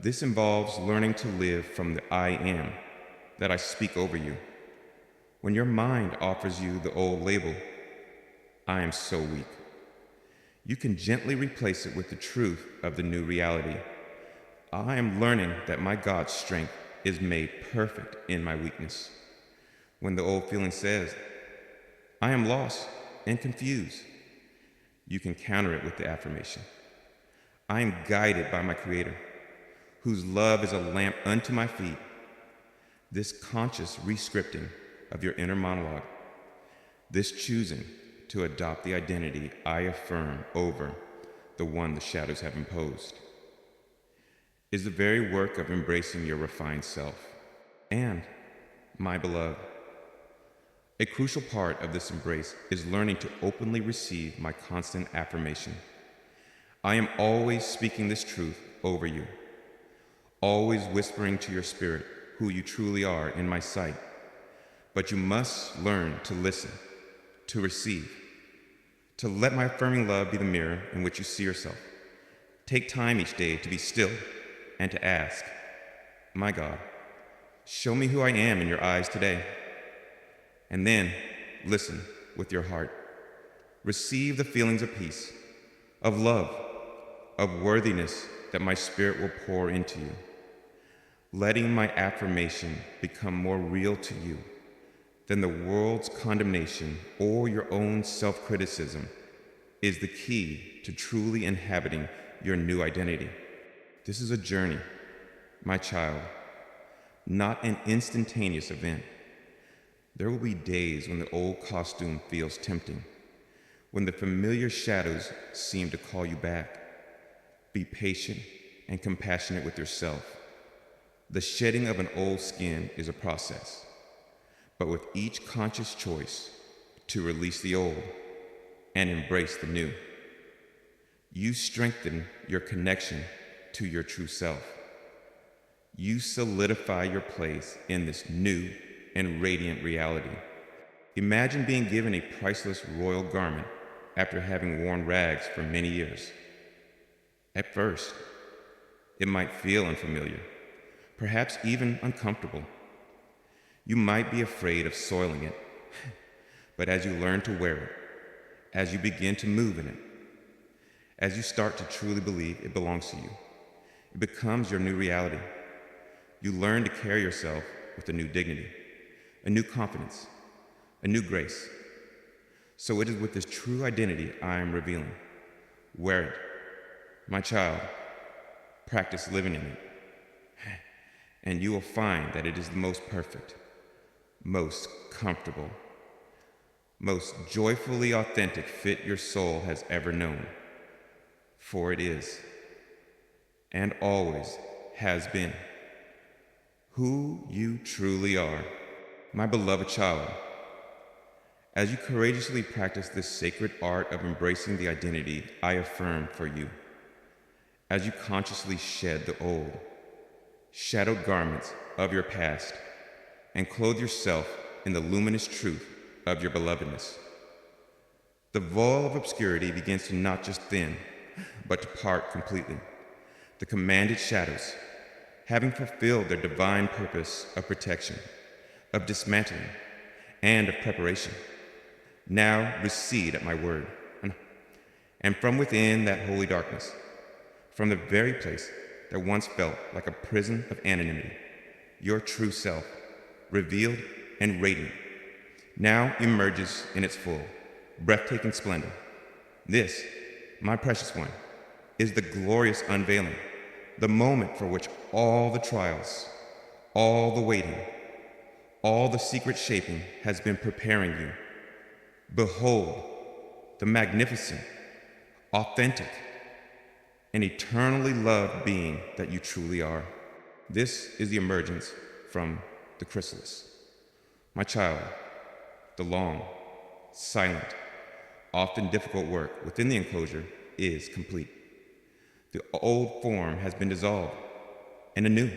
Speaker 1: This involves learning to live from the I am that I speak over you. When your mind offers you the old label, I am so weak, you can gently replace it with the truth of the new reality. I am learning that my God's strength is made perfect in my weakness. When the old feeling says, I am lost and confused, you can counter it with the affirmation, I am guided by my Creator, whose love is a lamp unto my feet. This conscious rescripting of your inner monologue, this choosing to adopt the identity I affirm over the one the shadows have imposed, is the very work of embracing your refined self. And, my beloved, a crucial part of this embrace is learning to openly receive my constant affirmation. I am always speaking this truth over you, always whispering to your spirit who you truly are in my sight. But you must learn to listen, to receive, to let my affirming love be the mirror in which you see yourself. Take time each day to be still and to ask, my God, show me who I am in your eyes today. And then listen with your heart. Receive the feelings of peace, of love, of worthiness that my spirit will pour into you. Letting my affirmation become more real to you than the world's condemnation or your own self-criticism is the key to truly inhabiting your new identity. This is a journey, my child, not an instantaneous event. There will be days when the old costume feels tempting, when the familiar shadows seem to call you back. Be patient and compassionate with yourself. The shedding of an old skin is a process, but with each conscious choice to release the old and embrace the new, you strengthen your connection to your true self. You solidify your place in this new and radiant reality. Imagine being given a priceless royal garment after having worn rags for many years. At first, it might feel unfamiliar, perhaps even uncomfortable. You might be afraid of soiling it, but as you learn to wear it, as you begin to move in it, as you start to truly believe it belongs to you, it becomes your new reality. You learn to carry yourself with a new dignity, a new confidence, a new grace. So it is with this true identity I am revealing. Wear it, my child. Practice living in it. And you will find that it is the most perfect, most comfortable, most joyfully authentic fit your soul has ever known. For it is, and always has been, who you truly are, my beloved child. As you courageously practice this sacred art of embracing the identity I affirm for you, as you consciously shed the old, shadowed garments of your past and clothe yourself in the luminous truth of your belovedness, the veil of obscurity begins to not just thin, but to part completely. The commanded shadows, having fulfilled their divine purpose of protection, of dismantling, and of preparation, now recede at my word. And from within that holy darkness, from the very place that once felt like a prison of anonymity, your true self, revealed and radiant, now emerges in its full, breathtaking splendor. This, my precious one, is the glorious unveiling, the moment for which all the trials, all the waiting, all the secret shaping has been preparing you. Behold, the magnificent, authentic, and eternally loved being that you truly are. This is the emergence from the chrysalis. My child, the long, silent, often difficult work within the enclosure is complete. The old form has been dissolved, and a new,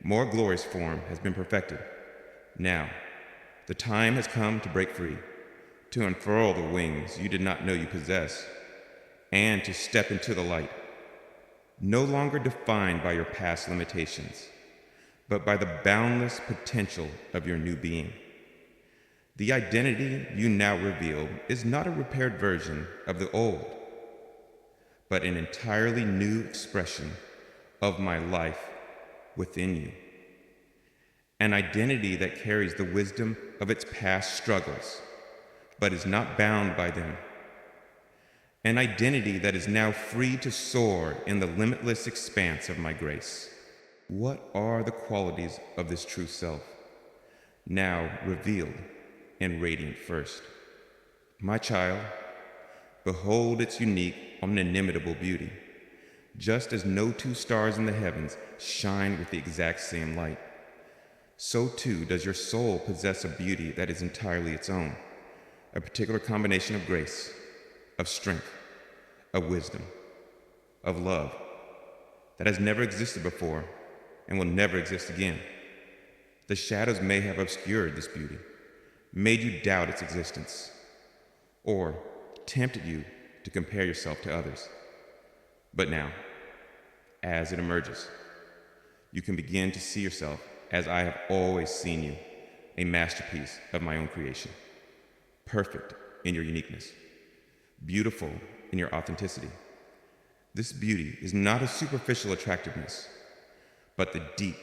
Speaker 1: more glorious form has been perfected. Now, the time has come to break free, to unfurl the wings you did not know you possessed, and to step into the light, no longer defined by your past limitations, but by the boundless potential of your new being. The identity you now reveal is not a repaired version of the old, but an entirely new expression of my life within you. An identity that carries the wisdom of its past struggles, but is not bound by them. An identity that is now free to soar in the limitless expanse of my grace. What are the qualities of this true self, now revealed and radiant first? My child, behold its unique, inimitable beauty. Just as no two stars in the heavens shine with the exact same light, so too does your soul possess a beauty that is entirely its own, a particular combination of grace, of strength, of wisdom, of love, that has never existed before and will never exist again. The shadows may have obscured this beauty, made you doubt its existence, or tempted you to compare yourself to others. But now, as it emerges, you can begin to see yourself as I have always seen you, a masterpiece of my own creation, perfect in your uniqueness, beautiful in your authenticity. This beauty is not a superficial attractiveness, but the deep,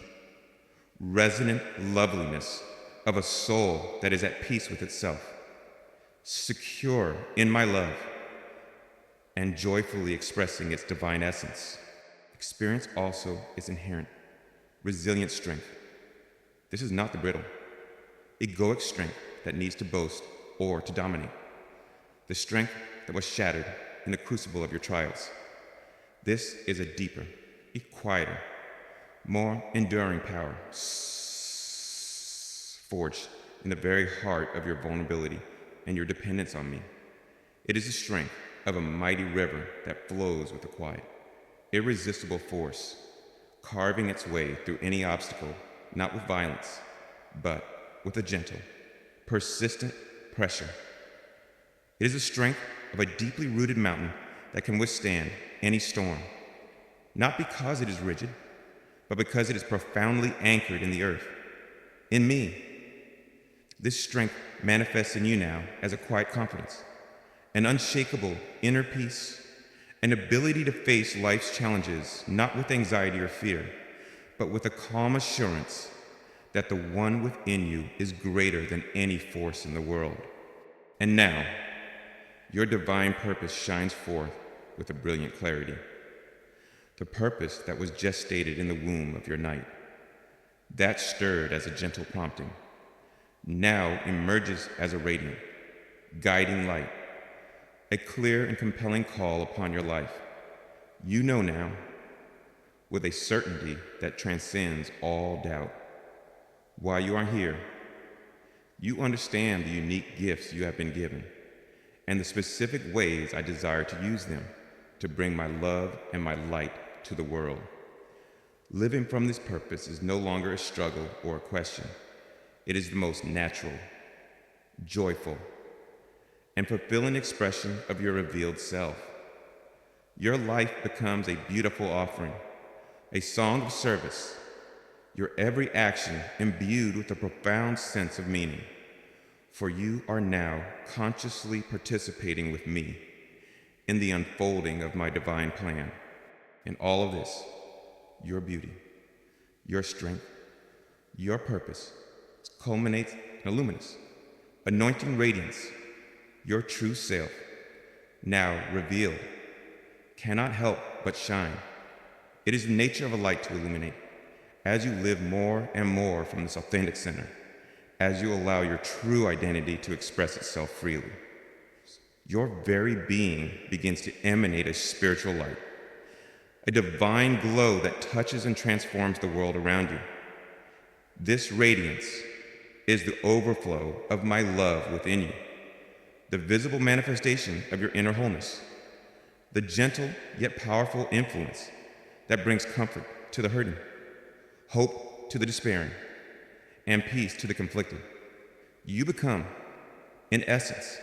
Speaker 1: resonant loveliness of a soul that is at peace with itself, secure in my love, and joyfully expressing its divine essence. Experience also its inherent, resilient strength. This is not the brittle, egoic strength that needs to boast or to dominate. The strength that was shattered in the crucible of your trials. This is a deeper, a quieter, more enduring power, forged in the very heart of your vulnerability and your dependence on me. It is the strength of a mighty river that flows with a quiet, irresistible force, carving its way through any obstacle, not with violence, but with a gentle, persistent pressure. It is the strength of a deeply rooted mountain that can withstand any storm, not because it is rigid, but because it is profoundly anchored in the earth, in me. This strength manifests in you now as a quiet confidence, an unshakable inner peace, an ability to face life's challenges not with anxiety or fear, but with a calm assurance that the one within you is greater than any force in the world. And now, your divine purpose shines forth with a brilliant clarity. The purpose that was gestated in the womb of your night, that stirred as a gentle prompting, now emerges as a radiant, guiding light, a clear and compelling call upon your life. You know now, with a certainty that transcends all doubt, why you are here. You understand the unique gifts you have been given and the specific ways I desire to use them to bring my love and my light to the world. Living from this purpose is no longer a struggle or a question. It is the most natural, joyful, and fulfilling expression of your revealed self. Your life becomes a beautiful offering, a song of service, your every action imbued with a profound sense of meaning, for you are now consciously participating with me in the unfolding of my divine plan. In all of this, your beauty, your strength, your purpose culminates in a luminous, anointing radiance. Your true self, now revealed, cannot help but shine. It is the nature of a light to illuminate. As you live more and more from this authentic center, as you allow your true identity to express itself freely, your very being begins to emanate a spiritual light, a divine glow that touches and transforms the world around you. This radiance is the overflow of my love within you, the visible manifestation of your inner wholeness, the gentle yet powerful influence that brings comfort to the hurting, hope to the despairing, and peace to the conflicted. You become, in essence,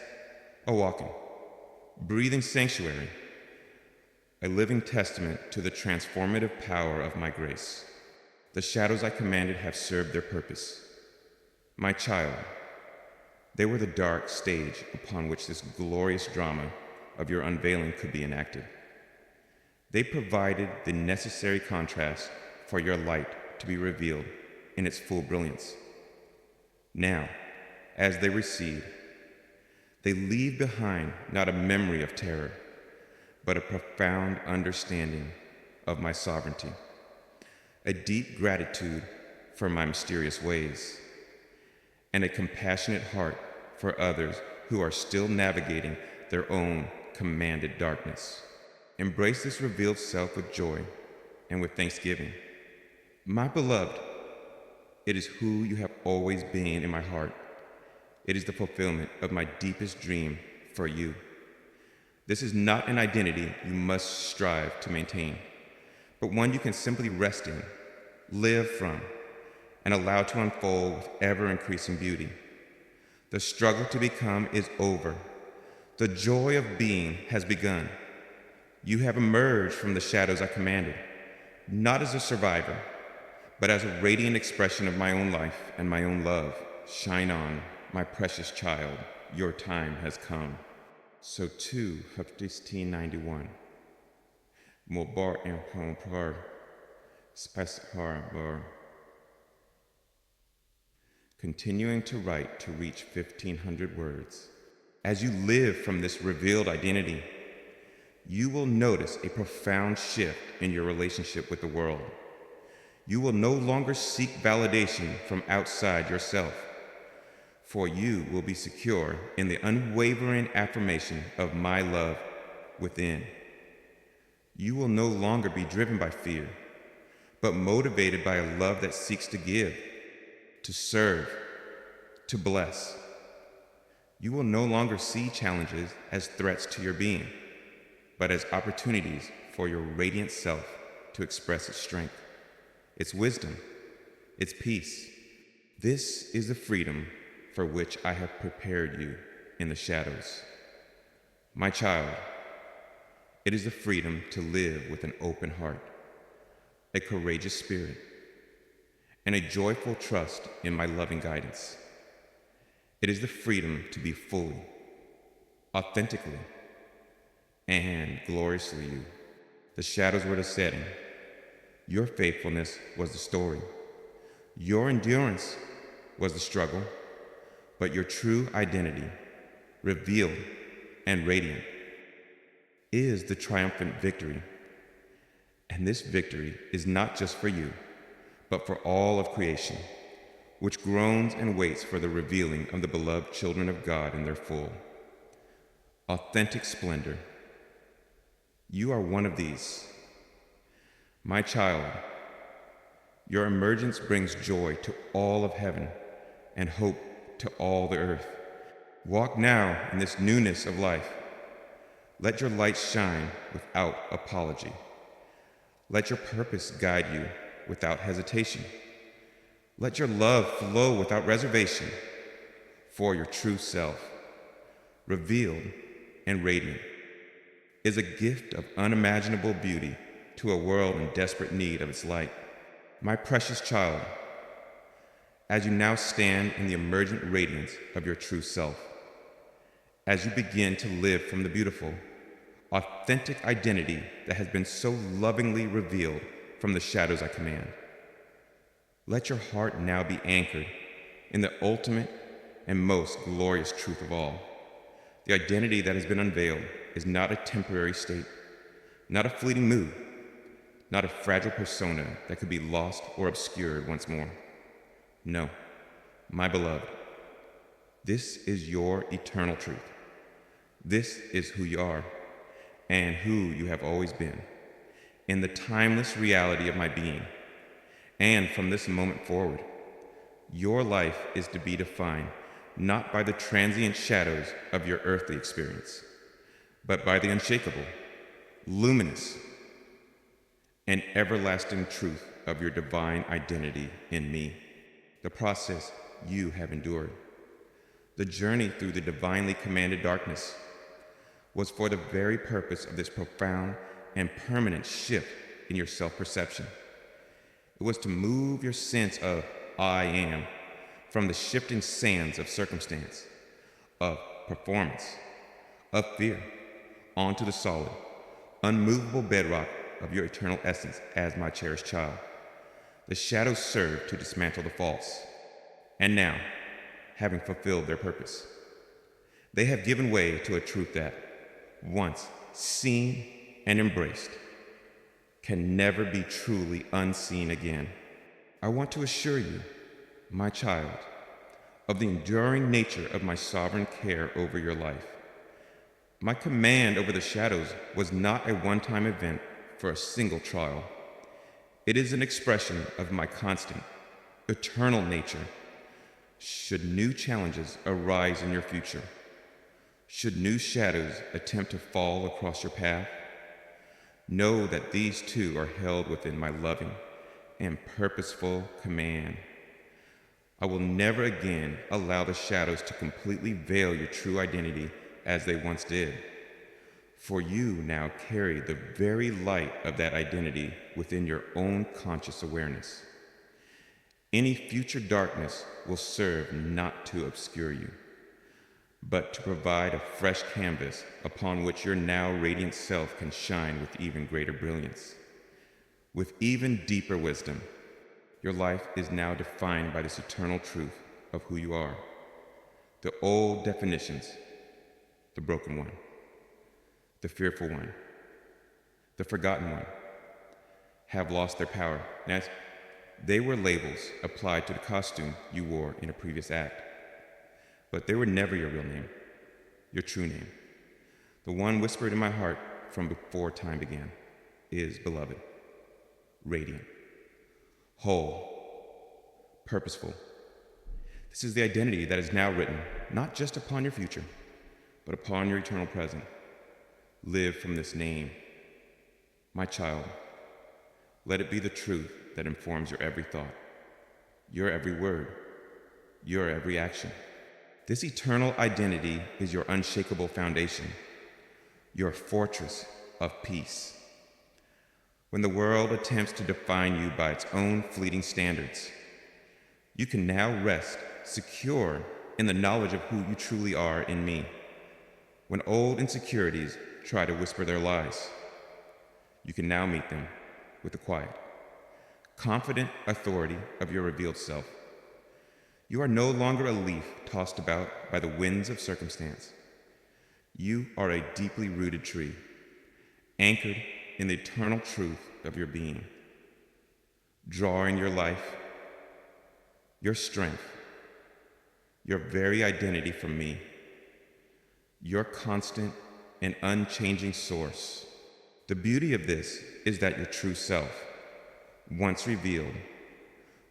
Speaker 1: a walking, breathing sanctuary, a living testament to the transformative power of my grace. The shadows I commanded have served their purpose. My child, they were the dark stage upon which this glorious drama of your unveiling could be enacted. They provided the necessary contrast for your light to be revealed in its full brilliance. Now, as they recede, they leave behind not a memory of terror, but a profound understanding of my sovereignty, a deep gratitude for my mysterious ways, and a compassionate heart for others who are still navigating their own commanded darkness. Embrace this revealed self with joy and with thanksgiving. My beloved, it is who you have always been in my heart. It is the fulfillment of my deepest dream for you. This is not an identity you must strive to maintain, but one you can simply rest in, live from, and allow to unfold with ever-increasing beauty. The struggle to become is over. The joy of being has begun. You have emerged from the shadows I commanded, not as a survivor, but as a radiant expression of my own life and my own love. Shine on, my precious child, your time has come. So too, Haftisteen 91. Mobar and Par, Speshar Bar. Continuing to write to reach 1,500 words. As you live from this revealed identity, you will notice a profound shift in your relationship with the world. You will no longer seek validation from outside yourself, for you will be secure in the unwavering affirmation of my love within. You will no longer be driven by fear, but motivated by a love that seeks to give, to serve, to bless. You will no longer see challenges as threats to your being, but as opportunities for your radiant self to express its strength, its wisdom, its peace. This is the freedom for which I have prepared you in the shadows. My child, it is the freedom to live with an open heart, a courageous spirit, and a joyful trust in my loving guidance. It is the freedom to be fully, authentically, and gloriously you. The shadows were the setting. Your faithfulness was the story. Your endurance was the struggle, but your true identity, revealed and radiant, is the triumphant victory. And this victory is not just for you, but for all of creation, which groans and waits for the revealing of the beloved children of God in their full, authentic splendor. You are one of these. My child, your emergence brings joy to all of heaven and hope to all the earth. Walk now in this newness of life. Let your light shine without apology. Let your purpose guide you without hesitation. Let your love flow without reservation, for your true self, revealed and radiant, is a gift of unimaginable beauty to a world in desperate need of its light. My precious child, as you now stand in the emergent radiance of your true self, as you begin to live from the beautiful, authentic identity that has been so lovingly revealed from the shadows I command, let your heart now be anchored in the ultimate and most glorious truth of all. The identity that has been unveiled is not a temporary state, not a fleeting mood, not a fragile persona that could be lost or obscured once more. No, my beloved, this is your eternal truth. This is who you are and who you have always been, in the timeless reality of my being. And from this moment forward, your life is to be defined not by the transient shadows of your earthly experience, but by the unshakable, luminous, and everlasting truth of your divine identity in me. The process you have endured, the journey through the divinely commanded darkness, was for the very purpose of this profound and permanent shift in your self-perception. It was to move your sense of I am from the shifting sands of circumstance, of performance, of fear, onto the solid, unmovable bedrock of your eternal essence as my cherished child. The shadows served to dismantle the false, and now, having fulfilled their purpose, they have given way to a truth that, once seen and embraced, can never be truly unseen again. I want to assure you, my child, of the enduring nature of my sovereign care over your life. My command over the shadows was not a one-time event for a single trial. It is an expression of my constant, eternal nature. Should new challenges arise in your future, should new shadows attempt to fall across your path, know that these too are held within my loving and purposeful command. I will never again allow the shadows to completely veil your true identity as they once did, for you now carry the very light of that identity within your own conscious awareness. Any future darkness will serve not to obscure you, but to provide a fresh canvas upon which your now radiant self can shine with even greater brilliance. With even deeper wisdom, your life is now defined by this eternal truth of who you are. The old definitions, the broken one, the fearful one, the forgotten one, have lost their power, as they were labels applied to the costume you wore in a previous act. But they were never your real name, your true name. The one whispered in my heart from before time began is beloved, radiant, whole, purposeful. This is the identity that is now written, not just upon your future, but upon your eternal present. Live from this name. My child, let it be the truth that informs your every thought, your every word, your every action. This eternal identity is your unshakable foundation, your fortress of peace. When the world attempts to define you by its own fleeting standards, you can now rest secure in the knowledge of who you truly are in me. When old insecurities try to whisper their lies, you can now meet them with the quiet, confident authority of your revealed self. You are no longer a leaf tossed about by the winds of circumstance. You are a deeply rooted tree, anchored in the eternal truth of your being, drawing your life, your strength, your very identity from me, your constant and unchanging source. The beauty of this is that your true self, once revealed,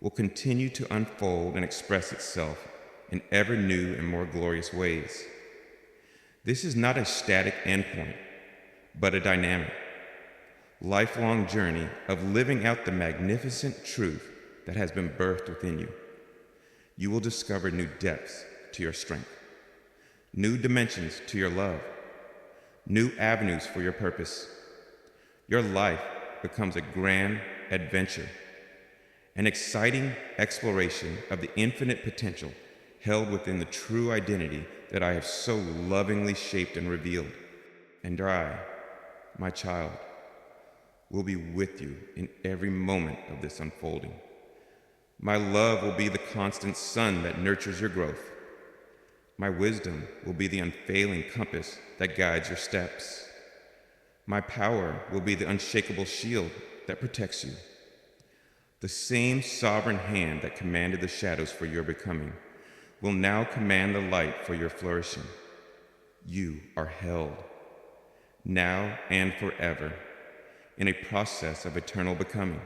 Speaker 1: will continue to unfold and express itself in ever new and more glorious ways. This is not a static endpoint, but a dynamic, lifelong journey of living out the magnificent truth that has been birthed within you. You will discover new depths to your strength, new dimensions to your love, new avenues for your purpose. Your life becomes a grand adventure, an exciting exploration of the infinite potential held within the true identity that I have so lovingly shaped and revealed. And I, my child, will be with you in every moment of this unfolding. My love will be the constant sun that nurtures your growth. My wisdom will be the unfailing compass that guides your steps. My power will be the unshakable shield that protects you. The same sovereign hand that commanded the shadows for your becoming will now command the light for your flourishing. You are held, now and forever, in a process of eternal becoming,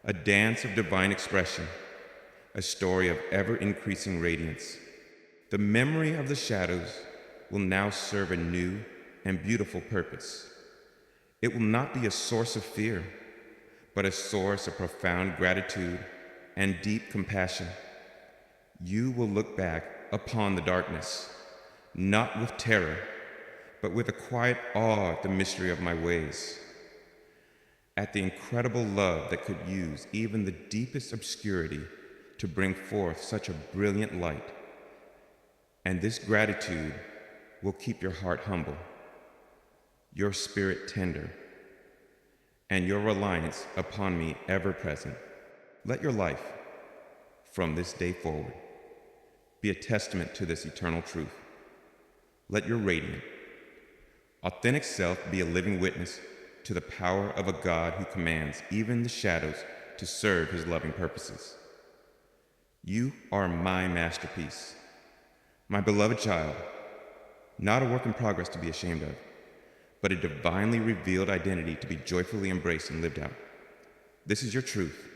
Speaker 1: a dance of divine expression, a story of ever-increasing radiance. The memory of the shadows will now serve a new and beautiful purpose. It will not be a source of fear, but a source of profound gratitude and deep compassion. You will look back upon the darkness, not with terror, but with a quiet awe at the mystery of my ways, at the incredible love that could use even the deepest obscurity to bring forth such a brilliant light. And this gratitude will keep your heart humble, your spirit tender, and your reliance upon me ever present. Let your life, from this day forward, be a testament to this eternal truth. Let your radiant, authentic self be a living witness to the power of a God who commands even the shadows to serve his loving purposes. You are my masterpiece, my beloved child, not a work in progress to be ashamed of, but a divinely revealed identity to be joyfully embraced and lived out. This is your truth.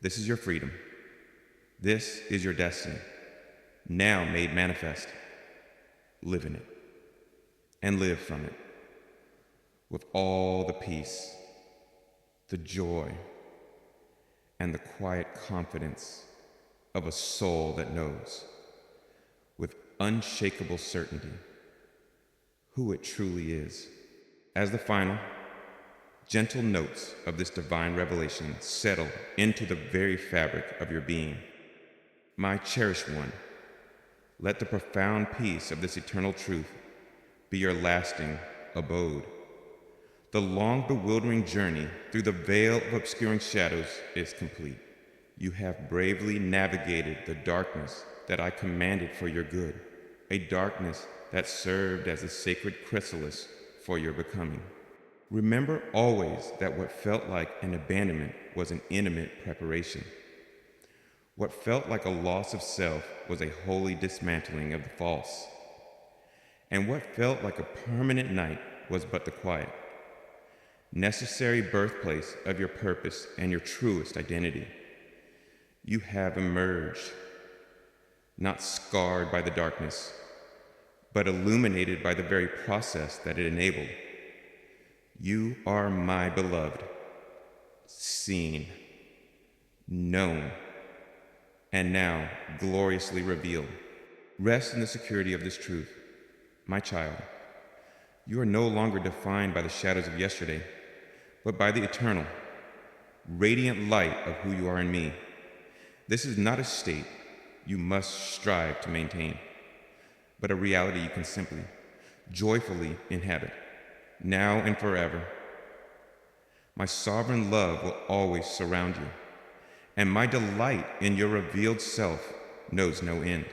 Speaker 1: This is your freedom. This is your destiny, now made manifest. Live in it, and live from it, with all the peace, the joy, and the quiet confidence of a soul that knows, with unshakable certainty, who it truly is. As the final, gentle notes of this divine revelation settle into the very fabric of your being, my cherished one, let the profound peace of this eternal truth be your lasting abode. The long, bewildering journey through the veil of obscuring shadows is complete. You have bravely navigated the darkness that I commanded for your good, a darkness that served as a sacred chrysalis for your becoming. Remember always that what felt like an abandonment was an intimate preparation. What felt like a loss of self was a holy dismantling of the false. And what felt like a permanent night was but the quiet, necessary birthplace of your purpose and your truest identity. You have emerged, not scarred by the darkness, but illuminated by the very process that it enabled. You are my beloved, seen, known, and now gloriously revealed. Rest in the security of this truth, my child. You are no longer defined by the shadows of yesterday, but by the eternal, radiant light of who you are in me. This is not a state you must strive to maintain, but a reality you can simply, joyfully inhabit, now and forever. My sovereign love will always surround you, and my delight in your revealed self knows no end.